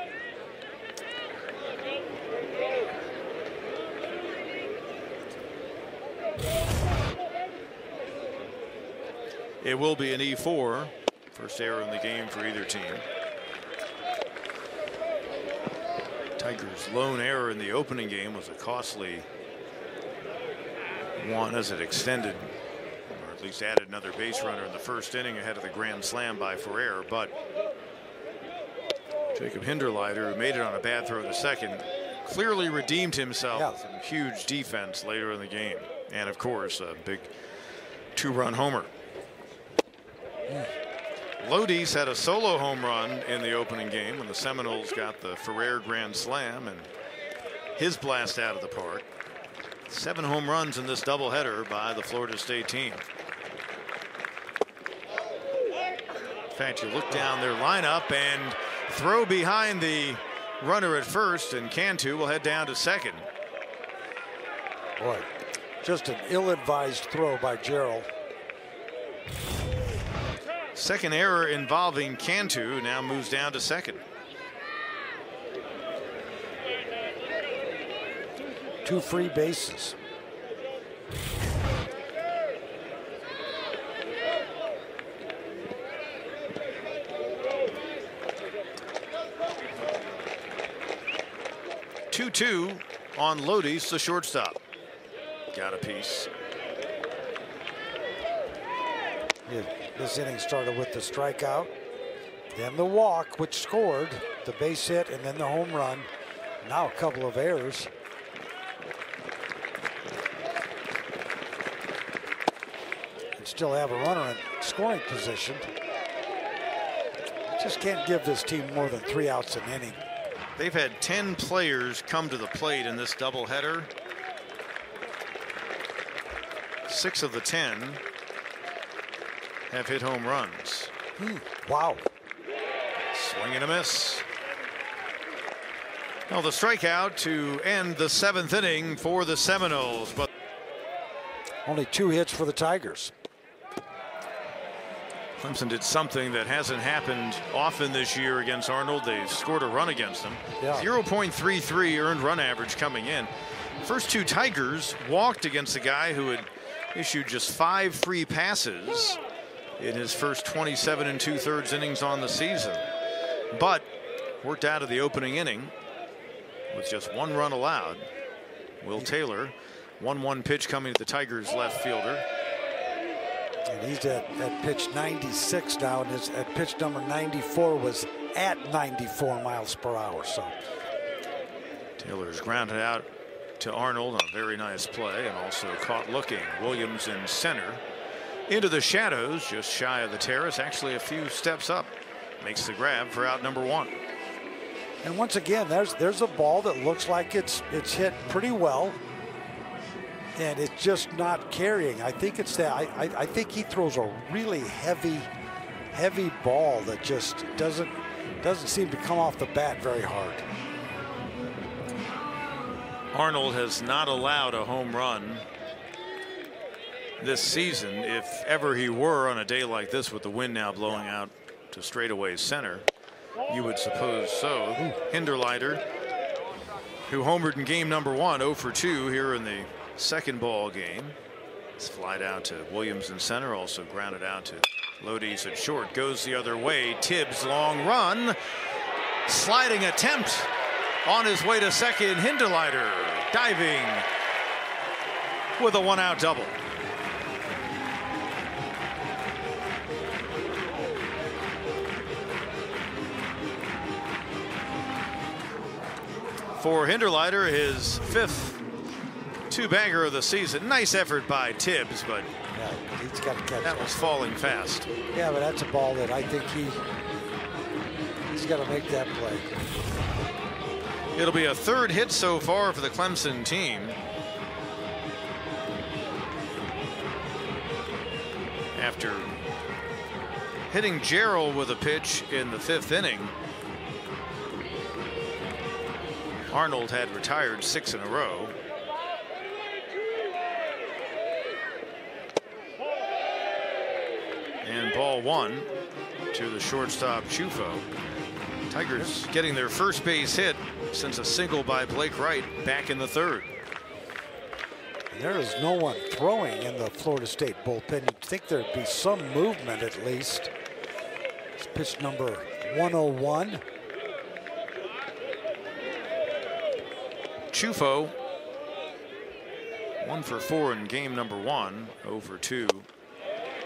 It will be an E4. First error in the game for either team. Tigers' lone error in the opening game was a costly one as it extended, or at least added another base runner in the first inning ahead of the grand slam by Ferrer. But Jacob Hinderleiter, who made it on a bad throw to second, clearly redeemed himself with some huge defense later in the game. And of course, a big 2-run homer. Lodi's had a solo home run in the opening game when the Seminoles got the Ferrer grand slam and his blast out of the park. 7 home runs in this doubleheader by the Florida State team. In fact, you look down their lineup and throw behind the runner at first, and Cantu will head down to second. Boy, just an ill-advised throw by Gerald. Second error involving Cantu now moves down to second. 2 free bases. Two on Lodi's, the shortstop. Got a piece. Yeah, this inning started with the strikeout, then the walk, which scored, the base hit, and then the home run. Now a couple of errors. And still have a runner in scoring position. Just can't give this team more than 3 outs an inning. They've had 10 players come to the plate in this doubleheader. 6 of the 10 have hit home runs. Wow. Swing and a miss. Well, the strikeout to end the 7th inning for the Seminoles, but only 2 hits for the Tigers. Clemson did something that hasn't happened often this year against Arnold. They scored a run against them. 0.33 earned run average coming in. First 2 Tigers walked against a guy who had issued just 5 free passes in his first 27 2/3 innings on the season, but worked out of the opening inning with just 1 run allowed. Will Taylor, 1-1 pitch coming to the Tigers left fielder. And he's at pitch 96 now, and at pitch number 94 was at 94 miles per hour. So Taylor's grounded out to Arnold on a very nice play, and also caught looking. Williams in center into the shadows, just shy of the terrace, actually a few steps up, makes the grab for out number 1. And once again, there's a ball that looks like it's hit pretty well, and it's just not carrying. I think it's that. I think he throws a really heavy ball that just doesn't seem to come off the bat very hard. Arnold has not allowed a home run this season. If ever he were on a day like this with the wind now blowing out to straightaway center, you would suppose so. Hinderleiter, who homered in game number 1, 0 for 2 here in the second ball game. It's flied out to Williams in center, also grounded out to Lodi's at short. Goes the other way. Tibbs long run. Sliding attempt on his way to second. Hinderleiter diving with a 1-out double. For Hinderleiter, his 5th two-bagger of the season. Nice effort by Tibbs, but yeah, he's got to catch that was falling fast. Yeah, but that's a ball that I think he's got to make that play. It'll be a 3rd hit so far for the Clemson team. After hitting Gerald with a pitch in the 5th inning, Arnold had retired 6 in a row. And ball 1 to the shortstop Chufo. Tigers getting their first base hit since a single by Blake Wright back in the 3rd. There is no one throwing in the Florida State bullpen. You'd think there'd be some movement at least. It's pitch number 101. Chufo 1 for 4 in game number 1, 0 for 2.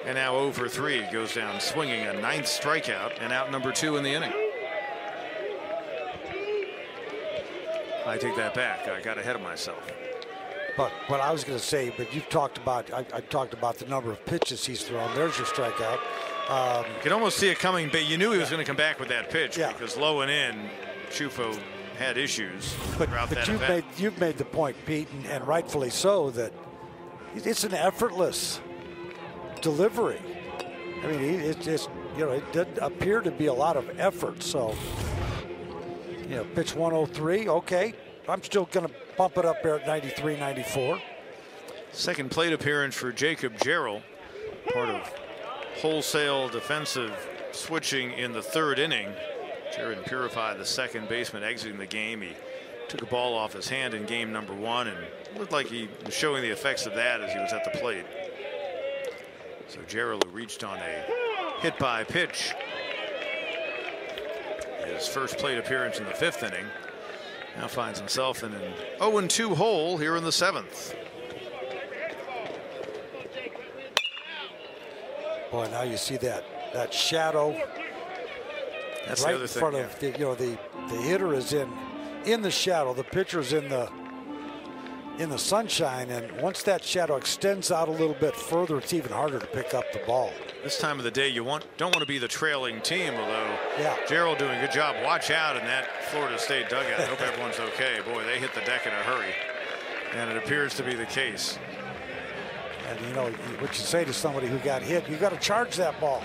And now 0 for 3. Goes down swinging, a 9th strikeout, and out number 2 in the inning. I take that back. I got ahead of myself. But what I was going to say, but you've talked about, I talked about the number of pitches he's thrown. There's your strikeout. You can almost see it coming, but you knew he was going to come back with that pitch because low and in, Chufo had issues throughout that event. You've made the point, Pete, and rightfully so, that it's an effortless delivery. I mean, it's just, you know, it didn't appear to be a lot of effort. So, you know, pitch 103, okay. I'm still going to bump it up there at 93, 94. Second plate appearance for Jacob Gerald, part of wholesale defensive switching in the 3rd inning. Jared Purified, the second baseman, exiting the game. He took a ball off his hand in game number 1 and looked like he was showing the effects of that as he was at the plate. So Gerald, who reached on a hit by pitch, his first plate appearance in the 5th inning, now finds himself in an 0-2 hole here in the 7th. Boy, now you see that shadow. That's right the other in front thing, of the, you know, the hitter is in the shadow, the pitcher's in the sunshine, and once that shadow extends out a little bit further, it's even harder to pick up the ball. This time of the day, you don't want to be the trailing team, although Gerald doing a good job. Watch out in that Florida State dugout. I hope everyone's okay. Boy, they hit the deck in a hurry, and it appears to be the case. And you know what you say to somebody who got hit, you got to charge that ball.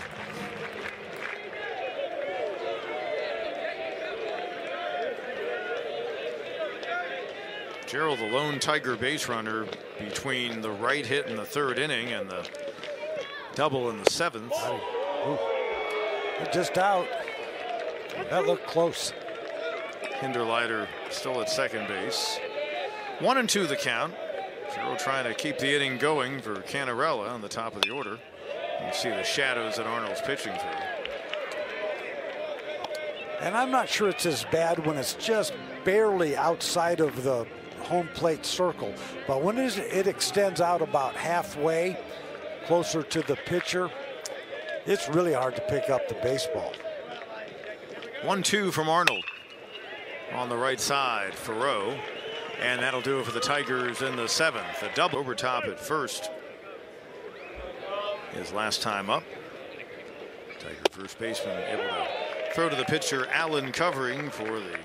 Gerald, the lone Tiger base runner between the right hit in the 3rd inning and the double in the 7th. Just out. That looked close. Hinderleiter still at second base. 1-2 the count. Gerald trying to keep the inning going for Canarella on the top of the order. You see the shadows that Arnold's pitching through. And I'm not sure it's as bad when it's just barely outside of the home plate circle, but when it extends out about halfway closer to the pitcher, it's really hard to pick up the baseball. 1-2 from Arnold on the right side. Thoreau, and that'll do it for the Tigers in the 7th. A double over top at first. His last time up. Tiger first baseman able to throw to the pitcher Allen, covering for the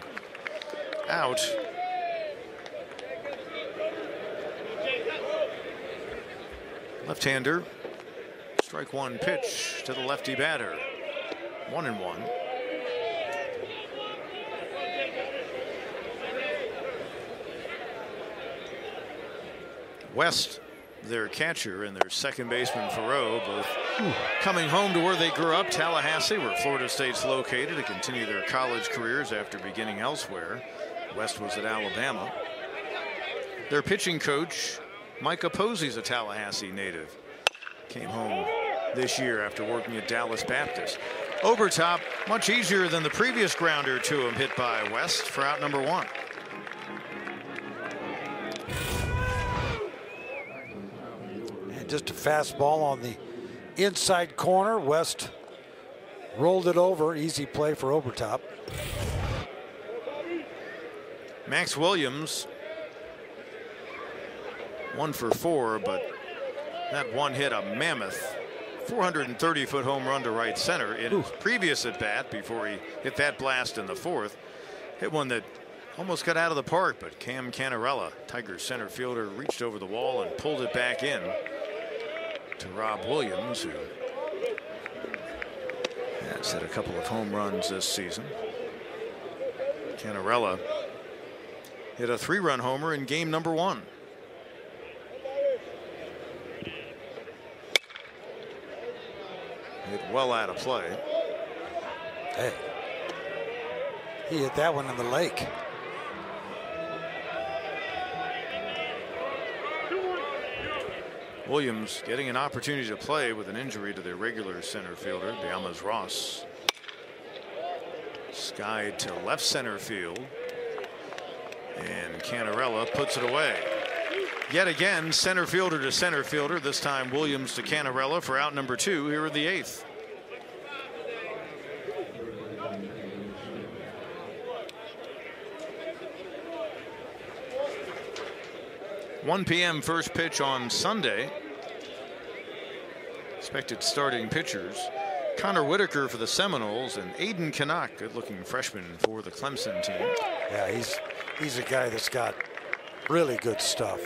out. Left-hander, strike one pitch to the lefty batter. 1-1. West, their catcher and their second baseman Farrow, both coming home to where they grew up, Tallahassee, where Florida State's located, to continue their college careers after beginning elsewhere. West was at Alabama. Their pitching coach, Micah Posey's a Tallahassee native. Came home this year after working at Dallas Baptist. Obertop, much easier than the previous grounder to him, hit by West for out number 1. And just a fastball on the inside corner. West rolled it over. Easy play for Obertop. Max Williams, 1 for 4, but that one hit a mammoth 430-foot home run to right center in his previous at bat before he hit that blast in the 4th. Hit one that almost got out of the park, but Cam Canarella, Tigers center fielder, reached over the wall and pulled it back in to Rob Williams, who has hit a couple of home runs this season. Canarella hit a 3-run homer in game number 1. Hit well out of play. Hey, he hit that one in the lake. Williams getting an opportunity to play with an injury to their regular center fielder, Diamas Ross. Skied to left center field. And Canarella puts it away. Yet again, center fielder to center fielder. This time Williams to Canarella for out number 2 here in the 8th. (1 p.m. first pitch on Sunday. Expected starting pitchers: Connor Whitaker for the Seminoles and Aiden Canuck, good-looking freshman for the Clemson team. Yeah, he's a guy that's got really good stuff.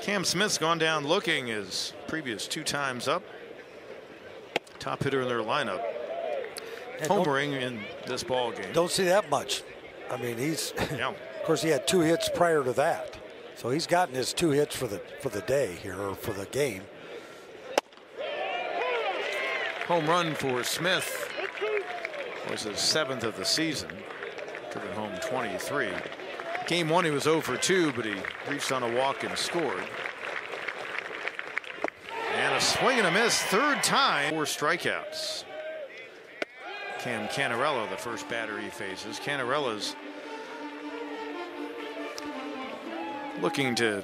Cam Smith's gone down looking his previous 2 times up. Top hitter in their lineup. Homering in this ball game. Don't see that much. I mean, he's yeah. Of course, he had 2 hits prior to that, so he's gotten his 2 hits for the day here, or for the game. Home run for Smith was his 7th of the season. Driven home 23. Game 1 he was 0 for 2, but he reached on a walk and scored. And a swing and a miss, 3rd time. 4 strikeouts. Cam Canarella, the first batter he faces. Canarella's looking to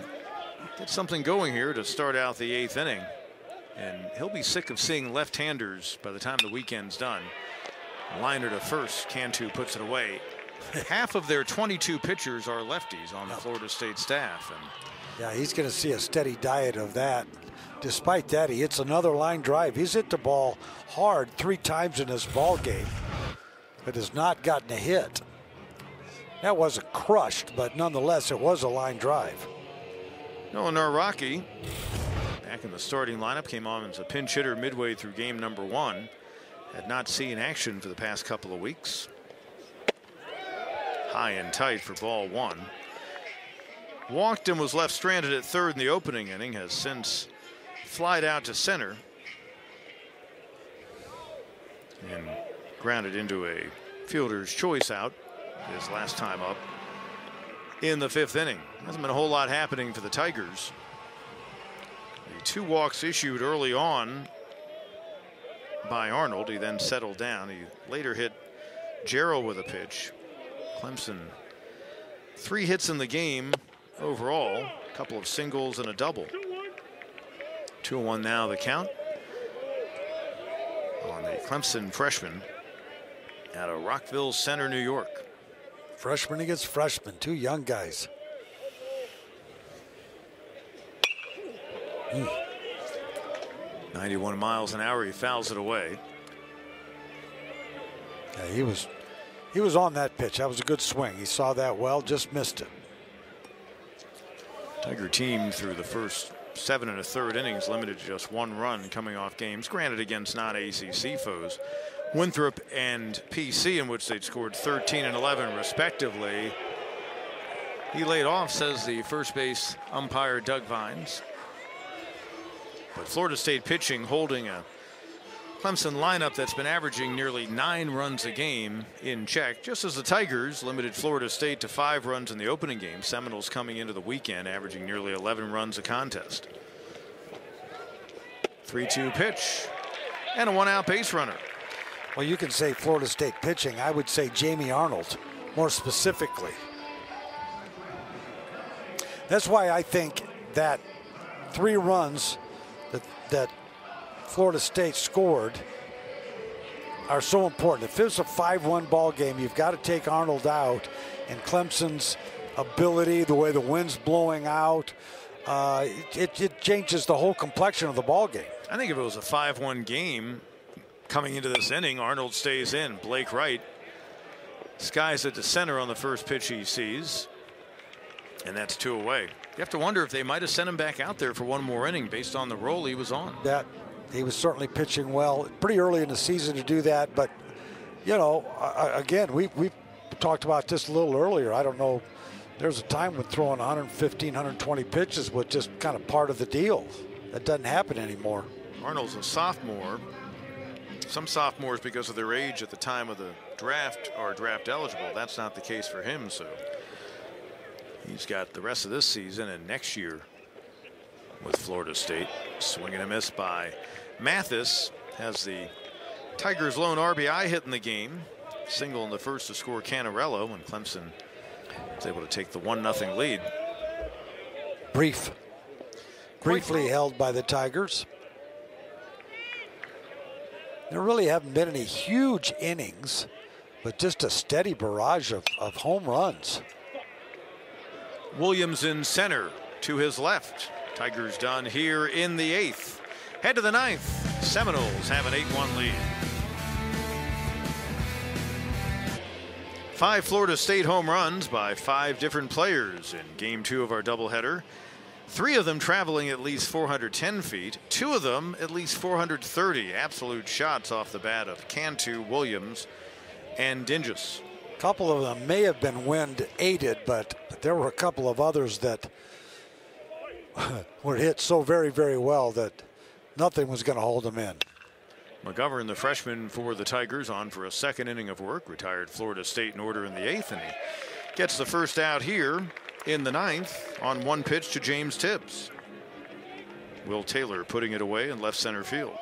get something going here to start out the 8th inning. And he'll be sick of seeing left-handers by the time the weekend's done. Liner to first. Cantu puts it away. Half of their 22 pitchers are lefties on the Florida State staff. And yeah, he's going to see a steady diet of that. Despite that, he hits another line drive. He's hit the ball hard 3 times in this ball game, but has not gotten a hit. That wasn't crushed, but nonetheless, it was a line drive. Noah Naraki, back in the starting lineup, came on as a pinch hitter midway through game number 1. Had not seen action for the past couple of weeks. High and tight for ball 1. Walked and was left stranded at 3rd in the opening inning. Has since flied out to center and grounded into a fielder's choice out his last time up in the 5th inning. Hasn't been a whole lot happening for the Tigers. The 2 walks issued early on by Arnold. He then settled down. He later hit Jarrell with a pitch. Clemson 3 hits in the game overall, a couple of singles and a double. 2-1 now the count on the Clemson freshman out of Rockville Center, New York. Freshman against freshman, 2 young guys. 91 miles an hour. He fouls it away. Yeah, he was on that pitch. That was a good swing. He saw that well, just missed it. Tiger team through the first 7 1/3 innings limited to just 1 run coming off games, granted against non-ACC foes, Winthrop and PC, in which they'd scored 13 and 11 respectively. He laid off, says the first base umpire Doug Vines. But Florida State pitching holding a Clemson lineup that's been averaging nearly 9 runs a game in check, just as the Tigers limited Florida State to 5 runs in the opening game. Seminoles coming into the weekend averaging nearly 11 runs a contest. 3-2 pitch and a 1-out base runner. Well, you can say Florida State pitching. I would say Jamie Arnold more specifically. That's why I think that 3 runs that Florida State scored are so important. If it's a 5-1 ball game, you've got to take Arnold out, and Clemson's ability, the way the wind's blowing out, it changes the whole complexion of the ball game. I think if it was a 5-1 game coming into this inning, Arnold stays in. Blake Wright skies it to center on the first pitch he sees, and that's 2 away. You have to wonder if they might have sent him back out there for one more inning based on the role he was on. That he was certainly pitching well pretty early in the season to do that, but you know, again, we talked about this a little earlier. I don't know, there's a time when throwing 115, 120 pitches was just kind of part of the deal. That doesn't happen anymore. Arnold's a sophomore. Some sophomores, because of their age at the time of the draft, are draft eligible. That's not the case for him, so he's got the rest of this season and next year with Florida State. Swing and a miss by Mathis. Has the Tigers' lone RBI hit in the game. Single in the first to score Canarello, and Clemson was able to take the 1-0 lead. Briefly held by the Tigers. There really haven't been any huge innings, but just a steady barrage of home runs. Williams in center to his left. Tigers done here in the 8th. Head to the 9th. Seminoles have an 8-1 lead. 5 Florida State home runs by 5 different players in game 2 of our doubleheader. 3 of them traveling at least 410 feet. 2 of them at least 430. Absolute shots off the bat of Cantu, Williams, and Dingus. A couple of them may have been wind aided, but there were a couple of others that were hit so very, very well that nothing was going to hold them in. McGovern, the freshman for the Tigers, on for a 2nd inning of work. Retired Florida State in order in the 8th, and he gets the first out here in the 9th on 1 pitch to James Tibbs. Will Taylor putting it away in left center field.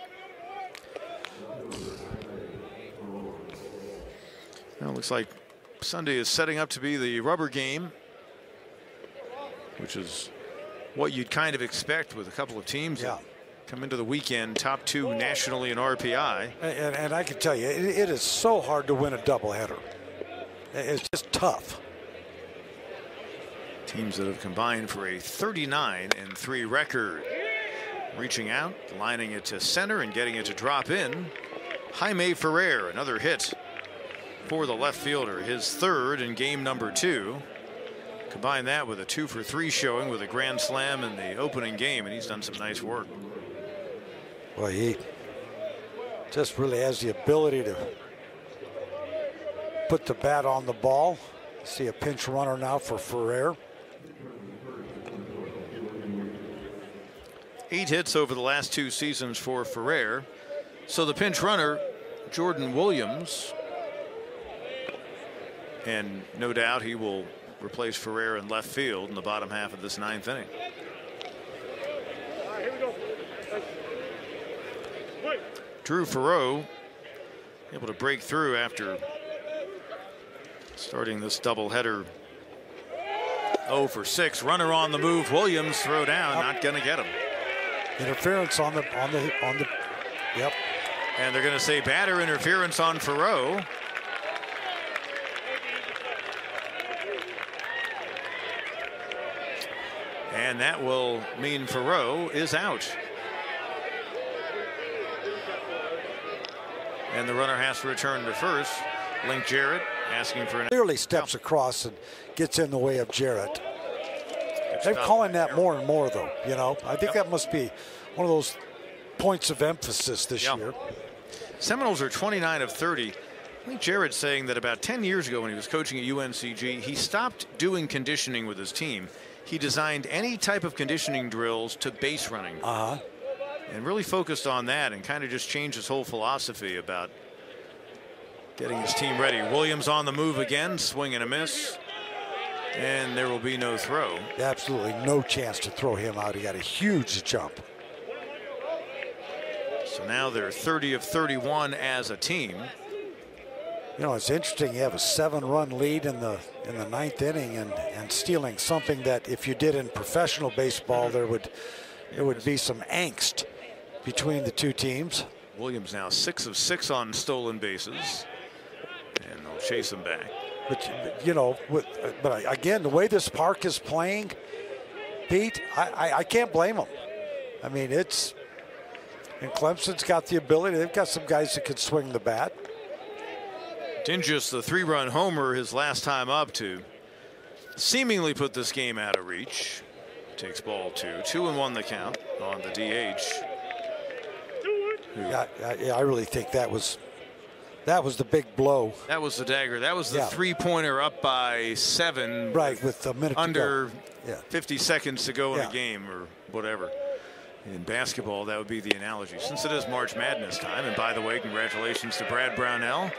Now it looks like Sunday is setting up to be the rubber game, which is what you'd kind of expect with a couple of teams that come into the weekend top 2 nationally in RPI. And I can tell you, it is so hard to win a doubleheader. It's just tough. Teams that have combined for a 39-3 record. Reaching out, lining it to center and getting it to drop in. Jaime Ferrer, another hit for the left fielder, his 3rd in game number 2. Combine that with a 2-for-3 showing with a grand slam in the opening game, and he's done some nice work. Well, he just really has the ability to put the bat on the ball. See a pinch runner now for Ferrer. 8 hits over the last 2 seasons for Ferrer. So the pinch runner, Jordan Williams, and no doubt he will replace Ferrer in left field in the bottom half of this 9th inning. Drew Farreau able to break through after starting this doubleheader 0 for 6. Runner on the move. Williams throw down, not going to get him. Interference on the yep. And they're going to say batter interference on Farreau. And that will mean Farreau is out. And the runner has to return to first. Link Jarrett asking for an... Clearly steps across and gets in the way of Jarrett. They're calling that more and more, though. You know, I think that must be one of those points of emphasis this year. Seminoles are 29 of 30 I think Jared's saying that about 10 years ago when he was coaching at UNCG, he stopped doing conditioning with his team. He designed any type of conditioning drills to base running. And really focused on that and kind of just changed his whole philosophy about getting his team ready. Williams on the move again, swing and a miss. And there will be no throw. Absolutely no chance to throw him out. He got a huge jump. So now they're 30 of 31 as a team. You know, it's interesting. You have a 7-run lead in the 9th inning and stealing something that if you did in professional baseball, there would be some angst between the two teams. Williams now 6 of 6 on stolen bases, and they'll chase him back. But you know, but again, the way this park is playing, Pete, I can't blame them. I mean, and Clemson's got the ability. They've got some guys that can swing the bat. Dingus, the 3-run homer his last time up to seemingly put this game out of reach. Takes ball 2. 2-1 the count on the DH. Yeah, I really think that was the big blow. That was the dagger. That was the 3-pointer up by 7. Right, with a minute under to go. 50 seconds to go in a game or whatever. In basketball, that would be the analogy. Since it is March Madness time, and by the way, congratulations to Brad Brownell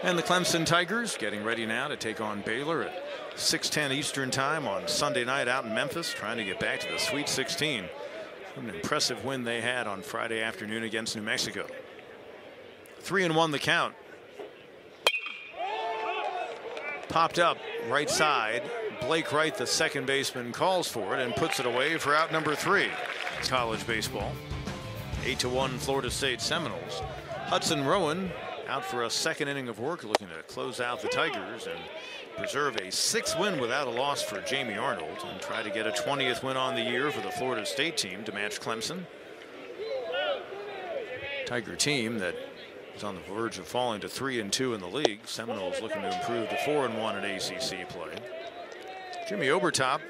and the Clemson Tigers getting ready now to take on Baylor at 6:10 Eastern time on Sunday night out in Memphis, trying to get back to the Sweet 16. An impressive win they had on Friday afternoon against New Mexico. 3-1 the count. Popped up right side. Blake Wright, the second baseman, calls for it and puts it away for out number 3. College baseball. 8-1 Florida State Seminoles. Hudson Rowan out for a second inning of work, looking to close out the Tigers and preserve a 6th win without a loss for Jamie Arnold and try to get a 20th win on the year for the Florida State team to match Clemson. Tiger team that is on the verge of falling to 3-2 in the league. Seminoles looking to improve to 4-1 in ACC play. Jimmy Obertop,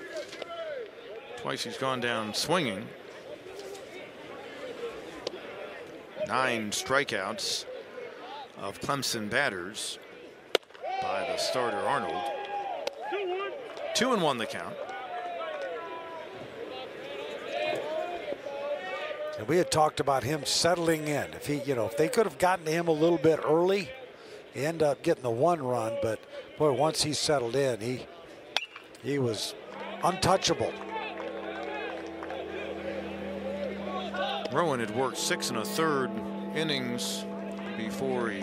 twice he's gone down swinging. 9 strikeouts of Clemson batters by the starter Arnold. 2-1 the count. And we had talked about him settling in. If they could have gotten to him a little bit early, he ended up getting the 1 run. But boy, once he settled in, he was untouchable. Rowan had worked 6 1/3 innings before he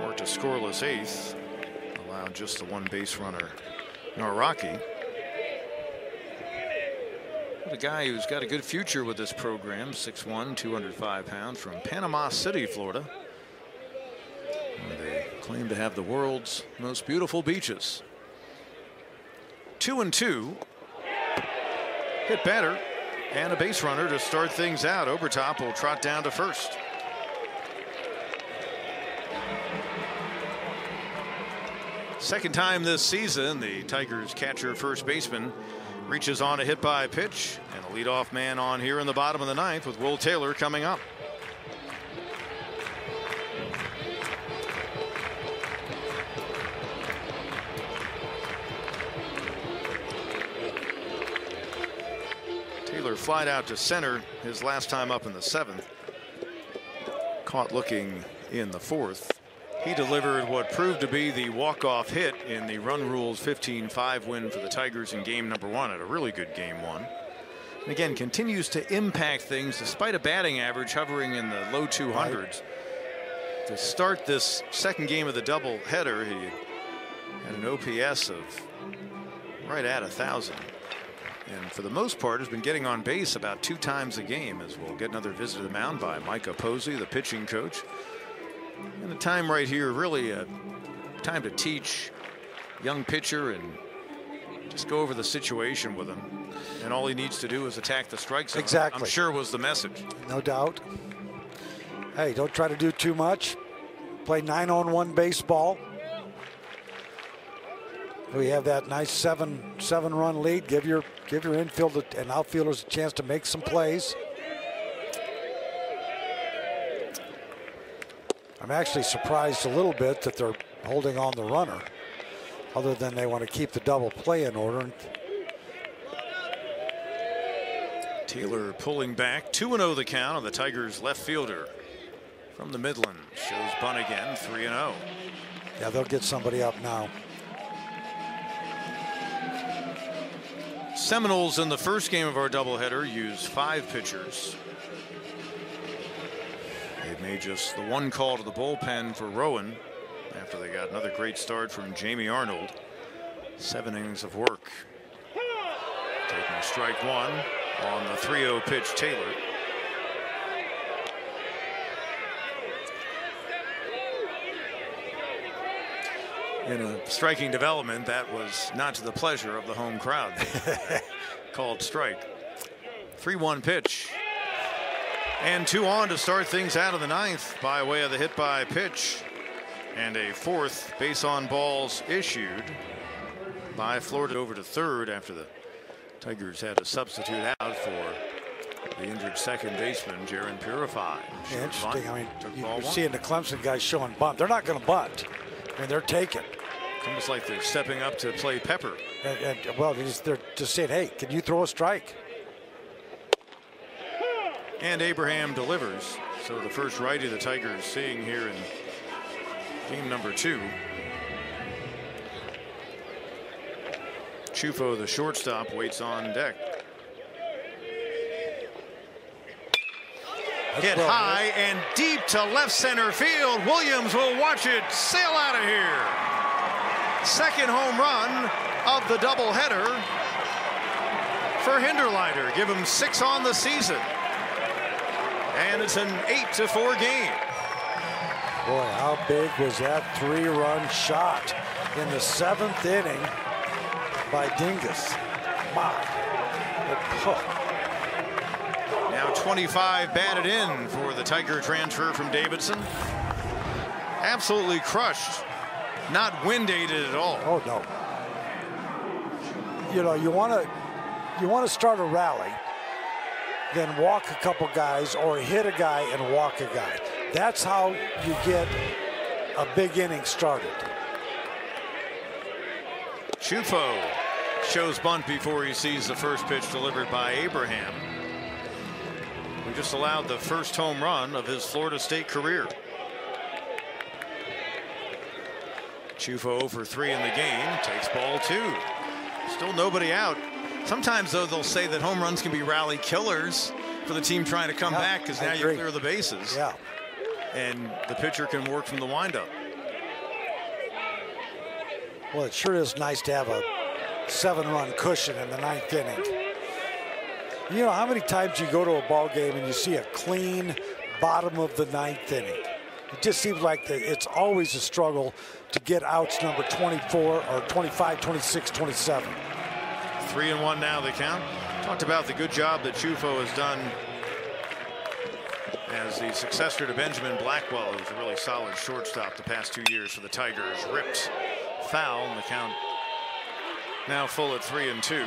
worked a scoreless 8th, allowed just the 1 base runner, Noraki. But a guy who's got a good future with this program, 6'1", 205 pounds, from Panama City, Florida, where they claim to have the world's most beautiful beaches. 2-2. Hit batter and a base runner to start things out. Obertop will trot down to first. Second time this season, the Tigers catcher first baseman reaches on a hit by pitch, and a leadoff man on here in the bottom of the 9th with Will Taylor coming up. Taylor flied out to center his last time up in the 7th. Caught looking in the 4th. He delivered what proved to be the walk-off hit in the Run Rules 15-5 win for the Tigers in game number 1 at a really good game 1. And again, continues to impact things despite a batting average hovering in the low 200s. To start this second game of the doubleheader, he had an OPS of right at 1,000. And for the most part has been getting on base about 2 times a game, as we'll get another visit to the mound by Micah Posey, the pitching coach. And the time right here, really a time to teach young pitcher and just go over the situation with him. And all he needs to do is attack the strike zone. Exactly. I'm sure was the message. No doubt. Hey, don't try to do too much. Play 9-on-1 baseball. We have that nice 7-run lead. Give your infield and outfielders a chance to make some plays. I'm actually surprised a little bit that they're holding on the runner, other than they want to keep the double play in order. Taylor pulling back. 2-0 the count on the Tigers left fielder from the Midland. Shows bunt again. 3-0. Yeah, they'll get somebody up now. Seminoles in the first game of our doubleheader used 5 pitchers. They made just the one call to the bullpen for Rowan after they got another great start from Jamie Arnold. 7 innings of work. Taking strike 1 on the 3-0 pitch, Taylor. In a striking development, that was not to the pleasure of the home crowd. Called strike. 3-1 pitch. And 2 on to start things out of the 9th by way of the hit by pitch. And a 4th base on balls issued by Florida over to 3rd after the Tigers had to substitute out for the injured second baseman, Jaron Purify. Yeah, interesting. I mean, you're seeing the Clemson guys showing bunt. They're not going to bunt. I mean, they're taking. It's almost like they're stepping up to play Pepper. Well, they're just saying, hey, can you throw a strike? And Abraham delivers. So the first righty the Tigers seeing here in game number 2. Chufo, the shortstop, waits on deck. Hit high and deep to left center field. Williams will watch it sail out of here. Second home run of the doubleheader for Hinderleiter. Give him 6 on the season. And it's an 8-4 game. Boy, how big was that 3-run shot in the 7th inning by Dingus? My. Now 25 batted in for the Tiger transfer from Davidson. Absolutely crushed. Not wind aided at all. Oh no. You know, you want to start a rally, then walk a couple guys or hit a guy and walk a guy. That's how you get a big inning started. Chufo shows bunt before he sees the first pitch delivered by Abraham. We just allowed the first home run of his Florida State career. Chufo 0 for 3 in the game, takes ball 2. Still nobody out. Sometimes, though, they'll say that home runs can be rally killers for the team trying to come back because now you clear the bases. Yeah. And the pitcher can work from the windup. Well, it sure is nice to have a 7-run cushion in the 9th inning. You know how many times you go to a ball game and you see a clean bottom of the 9th inning? It just seems like it's always a struggle to get outs number 24 or 25, 26, 27. 3-1 now the count. Talked about the good job that Chufo has done as the successor to Benjamin Blackwell, who's a really solid shortstop the past 2 years for the Tigers. Ripped foul, and the count now full at 3-2,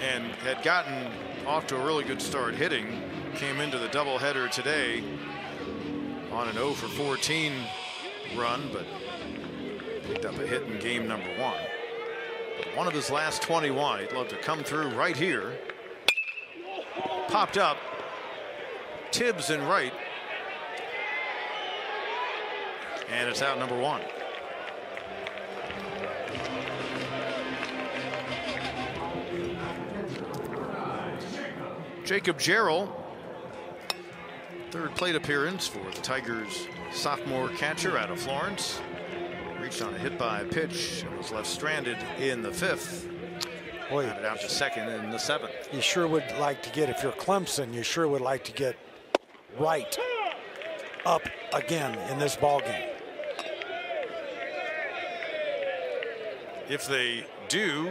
and had gotten off to a really good start hitting. Came into the doubleheader today on an 0 for 14 run, but picked up a hit in game number 1. But one of his last 21, he'd love to come through right here. Popped up. Tibbs in right. And it's out number 1. Jacob Jarrell, third plate appearance for the Tigers sophomore catcher out of Florence. Reached on a hit by a pitch and was left stranded in the 5th. Boy, got it out to second in the 7th. You sure would like to get, if you're Clemson, you sure would like to get right up again in this ball game. If they do,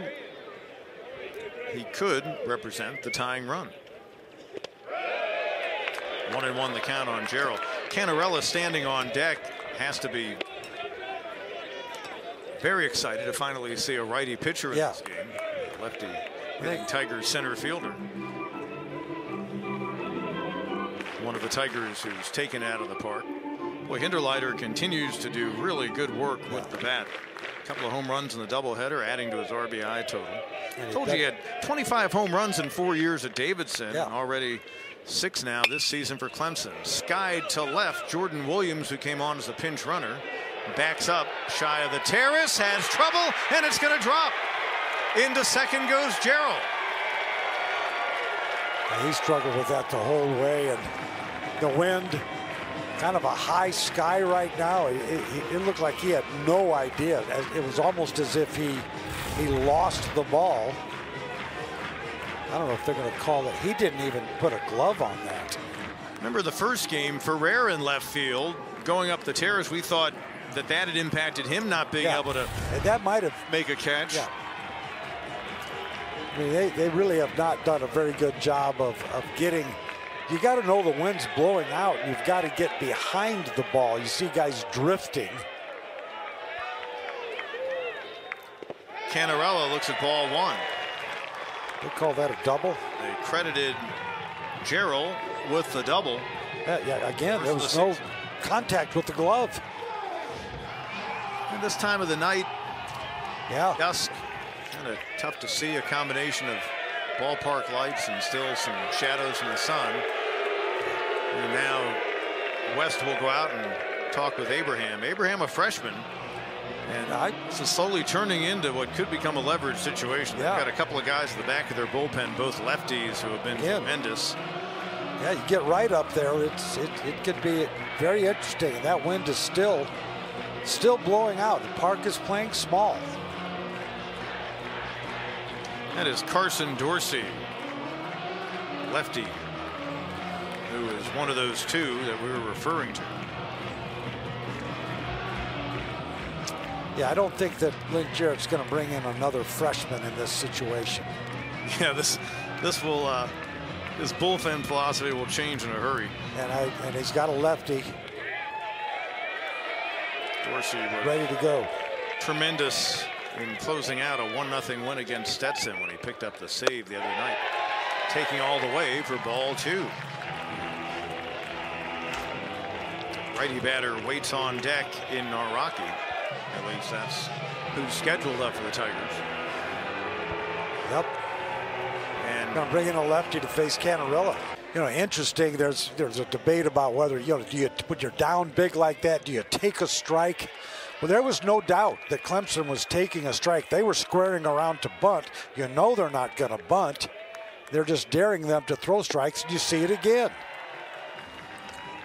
he could represent the tying run. 1-1 the count on Jarrell. Canarella standing on deck has to be very excited to finally see a righty pitcher in this game. Lefty hitting Tigers center fielder. One of the Tigers who's taken out of the park Boy, Hinderleiter continues to do really good work with the bat. A couple of home runs in the doubleheader, adding to his RBI total. Told you he had 25 home runs in 4 years at Davidson, and already 6 now this season for Clemson. Skied to left, Jordan Williams, who came on as a pinch runner, backs up shy of the terrace, has trouble, and it's going to drop. Into second goes Gerald. He struggled with that the whole way, and the wind, kind of a high sky right now. It looked like he had no idea. It was almost as if he lost the ball. I don't know if they're going to call it. He didn't even put a glove on that. Remember the first game, Ferrer in left field, going up the terrace. We thought that had impacted him not being able to that might have make a catch. Yeah. I mean, they really have not done a very good job of getting. You got to know the wind's blowing out. You've got to get behind the ball. You see guys drifting. Canarella looks at ball 1. They call that a double. They credited Gerald with the double. Yeah, again, there was no contact with the glove. And this time of the night, dusk, kind of tough to see a combination of ballpark lights and still some shadows from the sun. And now West will go out and talk with Abraham. Abraham, a freshman, and this is slowly turning into what could become a leverage situation. They've got a couple of guys at the back of their bullpen, both lefties, who have been tremendous. Yeah, you get right up there. It could be very interesting. And that wind is still blowing out. The park is playing small. That is Carson Dorsey, lefty, who is one of those two that we were referring to. Yeah, I don't think that Lynn Jarrett's going to bring in another freshman in this situation. Yeah, this bullpen philosophy will change in a hurry. And he's got a lefty. Dorsey ready to go. Tremendous in closing out a 1-0 win against Stetson when he picked up the save the other night. Taking all the way for ball 2. Righty batter waits on deck in Naraki. At least that's who's scheduled up for the Tigers. Yep. And going to bring in a lefty to face Canarella. You know, interesting. There's a debate about whether, do you, when you're down big like that, do you take a strike? Well, there was no doubt that Clemson was taking a strike. They were squaring around to bunt. You know they're not going to bunt. They're just daring them to throw strikes, and you see it again.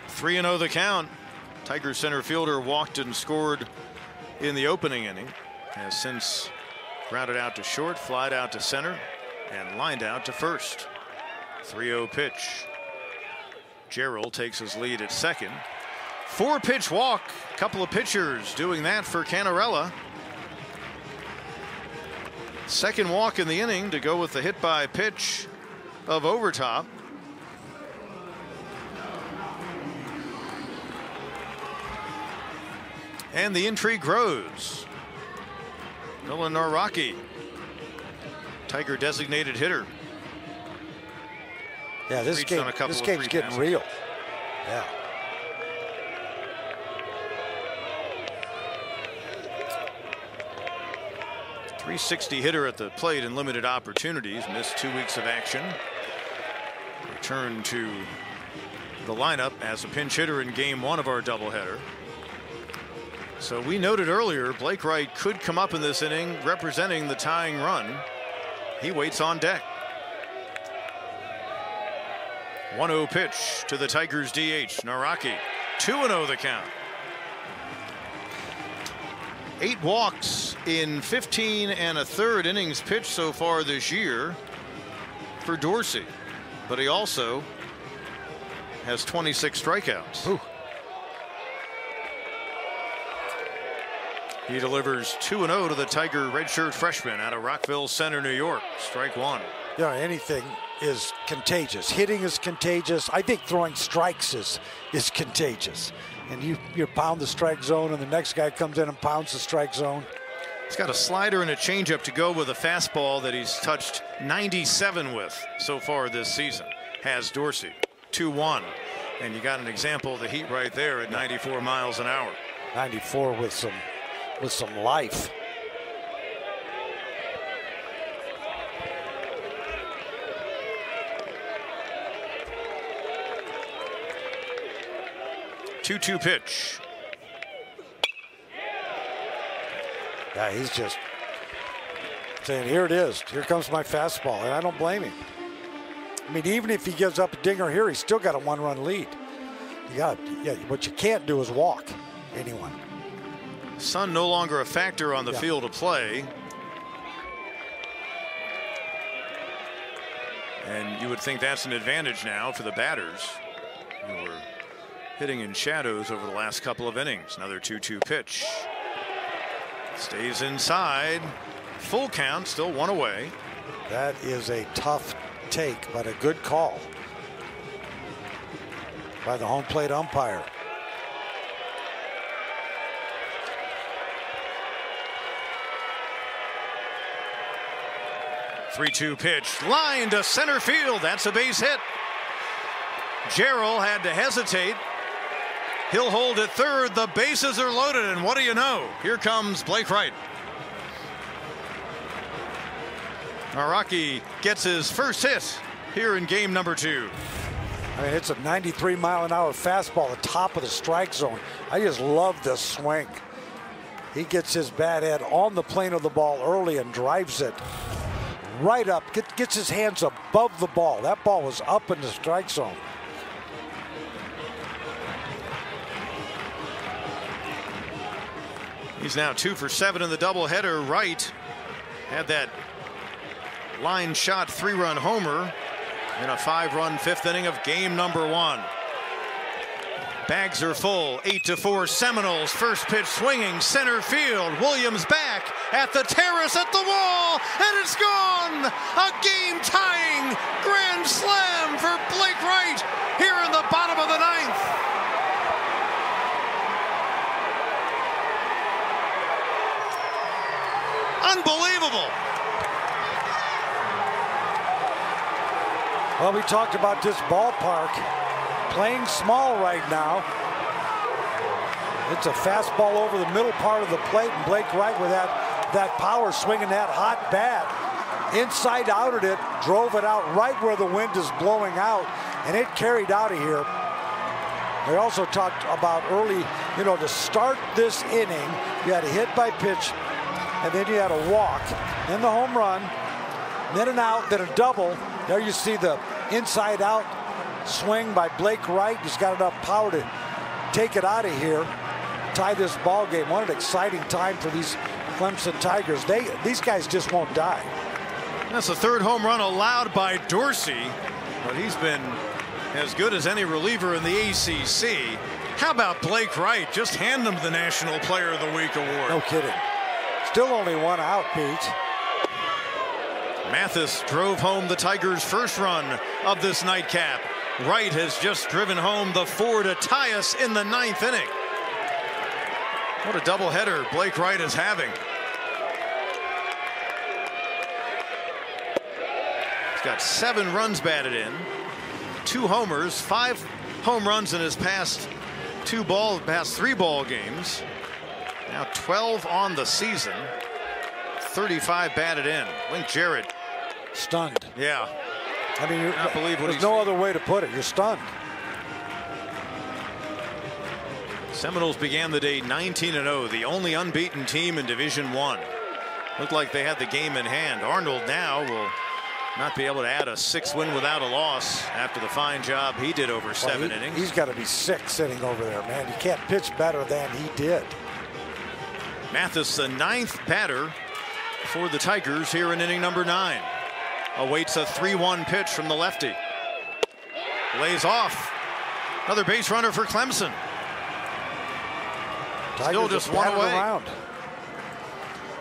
3-0 the count. Tigers center fielder walked and scored in the opening inning. Has since grounded out to short, flied out to center, and lined out to first. 3-0 pitch. Gerald takes his lead at second. 4-pitch walk. A couple of pitchers doing that for Canarella. Second walk in the inning to go with the hit by pitch of Overtop. And the intrigue grows. Nolan Naraki, Tiger designated hitter. Yeah, this game's getting real. Yeah. .360 hitter at the plate in limited opportunities. Missed 2 weeks of action. Returned to the lineup as a pinch hitter in game 1 of our doubleheader. So we noted earlier Blake Wright could come up in this inning representing the tying run. He waits on deck. 1-0 pitch to the Tigers DH Naraki. 2-0 the count. 8 walks in 15 1/3 innings pitched so far this year for Dorsey, but he also has 26 strikeouts. Ooh. He delivers 2-0 to the Tiger redshirt freshman out of Rockville Center, New York. Strike 1. You know, anything is contagious. Hitting is contagious. I think throwing strikes is contagious. And you pound the strike zone, and the next guy comes in and pounds the strike zone. He's got a slider and a changeup to go with a fastball that he's touched 97 with so far this season. Has Dorsey. 2-1. And you got an example of the heat right there at 94 miles an hour. 94 with some life. Two-two pitch. Yeah, he's just saying, here it is. Here comes my fastball, and I don't blame him. I mean, even if he gives up a dinger here, he's still got a one-run lead. What you can't do is walk anyone. Sun no longer a factor on the field of play. And you would think that's an advantage now for the batters, who were hitting in shadows over the last couple of innings. Another 2-2 pitch. Stays inside. Full count, still one away. That is a tough take, but a good call by the home plate umpire. Three-two pitch, line to center field. That's a base hit. Gerald had to hesitate. He'll hold at third. The bases are loaded, and what do you know? Here comes Blake Wright. Araki gets his first hit here in game number 2. I mean, it's a 93-mile-an-hour fastball at the top of the strike zone. I just love this swing. He gets his bat head on the plane of the ball early and drives it right up, gets his hands above the ball. That ball was up in the strike zone. He's now 2 for 7 in the doubleheader. Wright had that line shot 3-run homer in a 5-run 5th inning of game number 1. Bags are full. 8-4 Seminoles. First pitch swinging center field. Williams back at the terrace at the wall, and it's gone. A game-tying grand slam for Blake Wright here in the bottom of the 9th. Unbelievable. Well, we talked about this ballpark playing small right now. It's a fastball over the middle part of the plate, and Blake Wright with that power swinging that hot bat. Inside outed it, drove it out right where the wind is blowing out, and it carried out of here. We also talked about early, to start this inning, you had a hit by pitch, and then you had a walk, then the home run, then an out, then a double. There you see the inside out swing by Blake Wright. He's got enough power to take it out of here, tie this ball game. What an exciting time for these Clemson Tigers. These guys just won't die. That's the 3rd home run allowed by Dorsey, but he's been as good as any reliever in the ACC. How about Blake Wright? Just hand him the National Player of the Week award. No kidding. Still only one out, Pete. Mathis drove home the Tigers' first run of this nightcap. Wright has just driven home the 4 to tie us in the 9th inning. What a doubleheader Blake Wright is having. He's got 7 runs batted in, 2 homers, 5 home runs in his past 3 ball games. Now 12 on the season, 35 batted in. Link Jarrett stunned. Yeah. I mean, I believe there's no other way to put it. You're stunned. Seminoles began the day 19-0, the only unbeaten team in Division I. Looked like they had the game in hand. Arnold now will not be able to add a 6th win without a loss after the fine job he did over 7 innings. He's got to be sick sitting over there, man. You can't pitch better than he did. Mathis, the 9th batter for the Tigers here in inning number 9. Awaits a 3-1 pitch from the lefty. Lays off. Another base runner for Clemson. Tigers Still just one away. Around.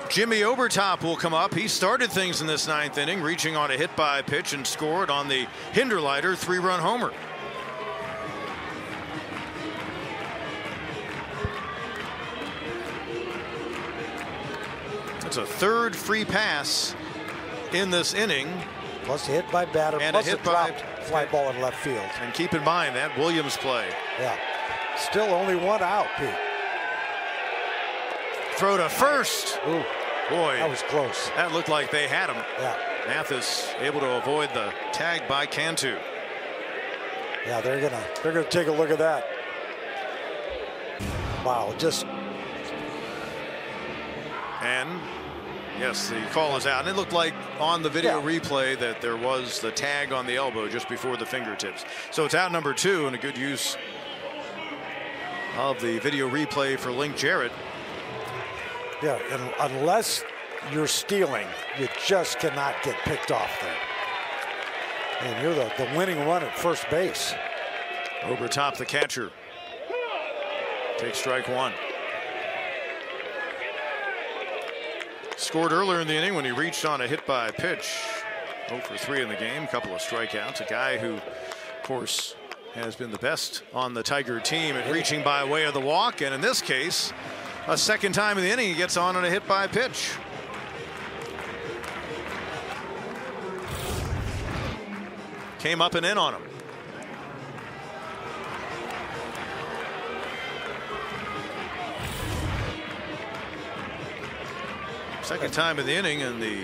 Jimmy Obertop will come up. He started things in this 9th inning, reaching on a hit by pitch and scored on the Hinderleiter 3-run homer. It's a 3rd free pass in this inning Plus a hit by batter, and plus a hit dropped fly ball in left field. And keep in mind that Williams play. Yeah. Still only one out, Pete. Throw to first. Ooh. Boy, that was close. That looked like they had him. Yeah. Mathis able to avoid the tag by Cantu. Yeah, they're gonna take a look at that. Wow, just. And yes, the call is out. And it looked like on the video replay that there was the tag on the elbow just before the fingertips. So it's out number 2, and a good use of the video replay for Link Jarrett. Yeah, and unless you're stealing, you just cannot get picked off there. And you're the winning run at first base. Obertop, the catcher, takes strike 1. Scored earlier in the inning when he reached on a hit by pitch. 0 for 3 in the game, a couple of strikeouts. A guy who, of course, has been the best on the Tiger team at reaching by way of the walk. And in this case, a second time in the inning, he gets on a hit by pitch. Came up and in on him. Second time in the inning, and the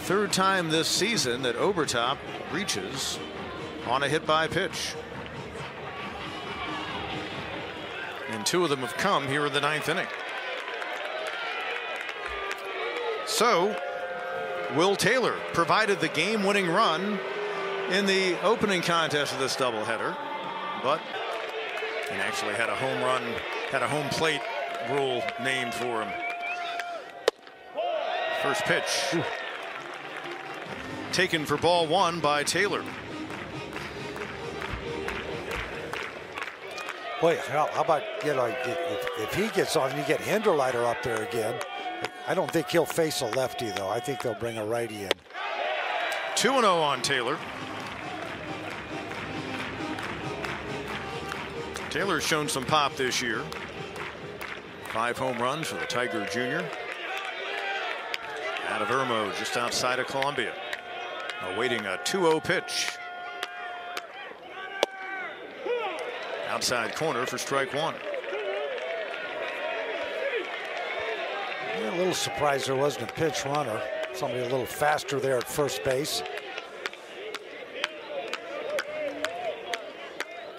third time this season that Obertop reaches on a hit by pitch. And 2 of them have come here in the 9th inning. So Will Taylor provided the game-winning run in the opening contest of this doubleheader, but he actually had a home run, had a home plate rule named for him. First pitch taken for ball 1 by Taylor. Boy, how about, if he gets on, you get Hinderleiter up there again. I don't think he'll face a lefty, though. I think they'll bring a righty in. 2-0 on Taylor. Taylor's shown some pop this year. 5 home runs for the Tiger Jr. Out of Irmo, just outside of Columbia. Awaiting a 2-0 pitch. Outside corner for strike 1. Yeah, a little surprised there wasn't a pitch runner. Somebody a little faster there at first base.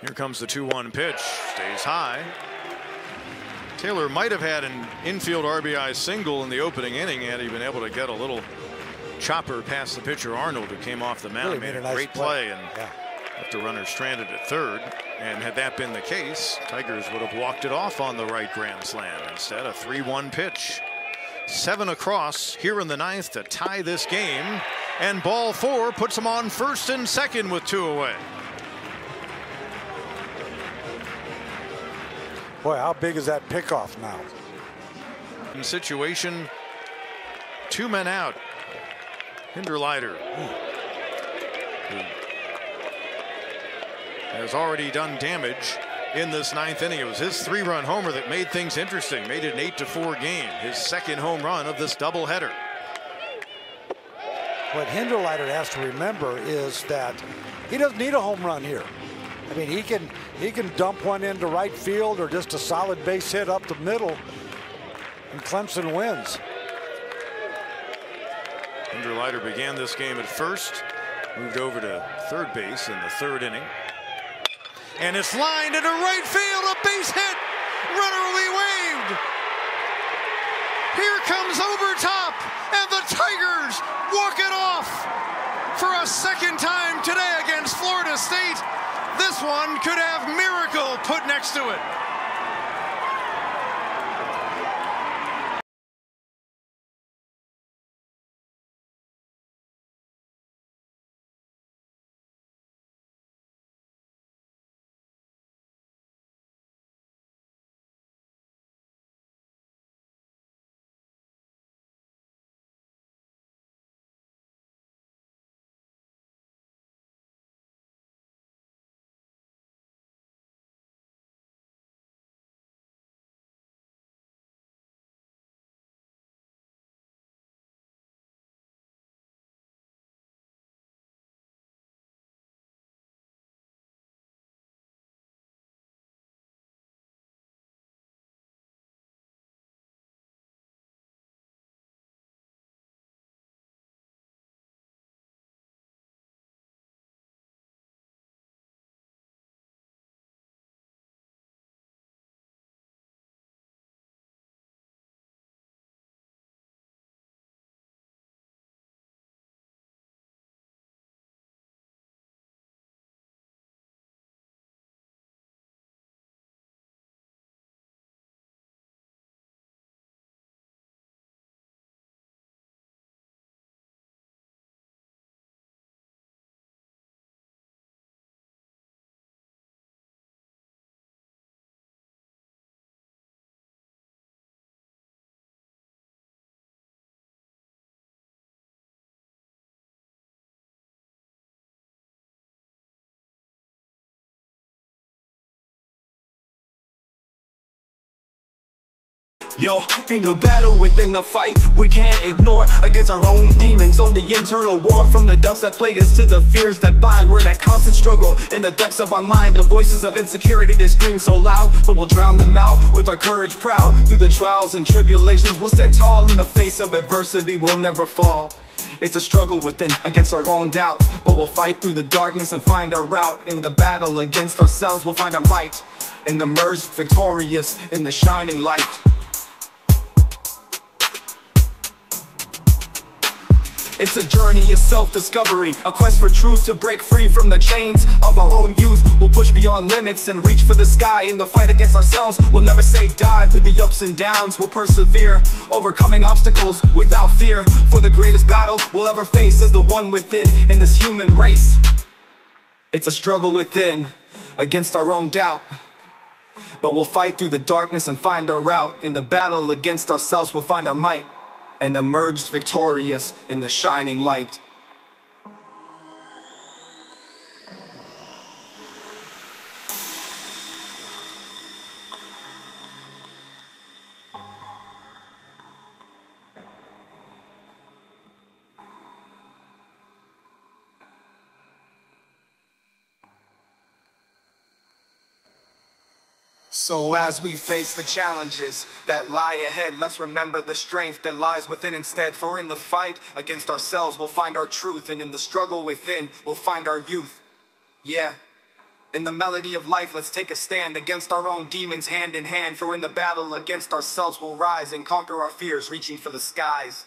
Here comes the 2-1 pitch. Stays high. Taylor might have had an infield RBI single in the opening inning had he been able to get a little chopper past the pitcher Arnold, who came off the mound. Really made a nice great play and yeah. left the runner stranded at third. And had that been the case, Tigers would have walked it off on the right grand slam. Instead, a 3-1 pitch. 7 across here in the 9th to tie this game. And ball 4 puts them on first and second with 2 away. Boy, how big is that pickoff now? In situation, 2 men out. Hinderleiter, who has already done damage in this 9th inning. It was his 3-run homer that made things interesting, made it an 8-4 game. His second home run of this doubleheader. What Hinderleiter has to remember is that he doesn't need a home run here. I mean, he can dump one into right field or just a solid base hit up the middle, and Clemson wins. Hinderleiter began this game at first, moved over to third base in the 3rd inning. And it's lined into right field, a base hit. Runner will be waved. Here comes Obertop, and the Tigers walk it off for a second time today against Florida State. This one could have miracle put next to it. Yo, in the battle within the fight, we can't ignore against our own demons on the internal war. From the doubts that plague us to the fears that bind, we're that constant struggle in the depths of our mind. The voices of insecurity that scream so loud, but we'll drown them out with our courage proud. Through the trials and tribulations, we'll stand tall. In the face of adversity, we'll never fall. It's a struggle within against our own doubt, but we'll fight through the darkness and find our route. In the battle against ourselves, we'll find our light and emerge victorious in the shining light. It's a journey of self-discovery, a quest for truth to break free from the chains of our own youth. We'll push beyond limits and reach for the sky. In the fight against ourselves, we'll never say die. Through the ups and downs, we'll persevere, overcoming obstacles without fear. For the greatest battle we'll ever face is the one within in this human race. It's a struggle within, against our own doubt, but we'll fight through the darkness and find our route. In the battle against ourselves, we'll find our might and emerge victorious in the shining light. So as we face the challenges that lie ahead, let's remember the strength that lies within instead. For in the fight against ourselves, we'll find our truth, and in the struggle within, we'll find our youth. Yeah. In the melody of life, let's take a stand against our own demons hand in hand. For in the battle against ourselves, we'll rise and conquer our fears, reaching for the skies.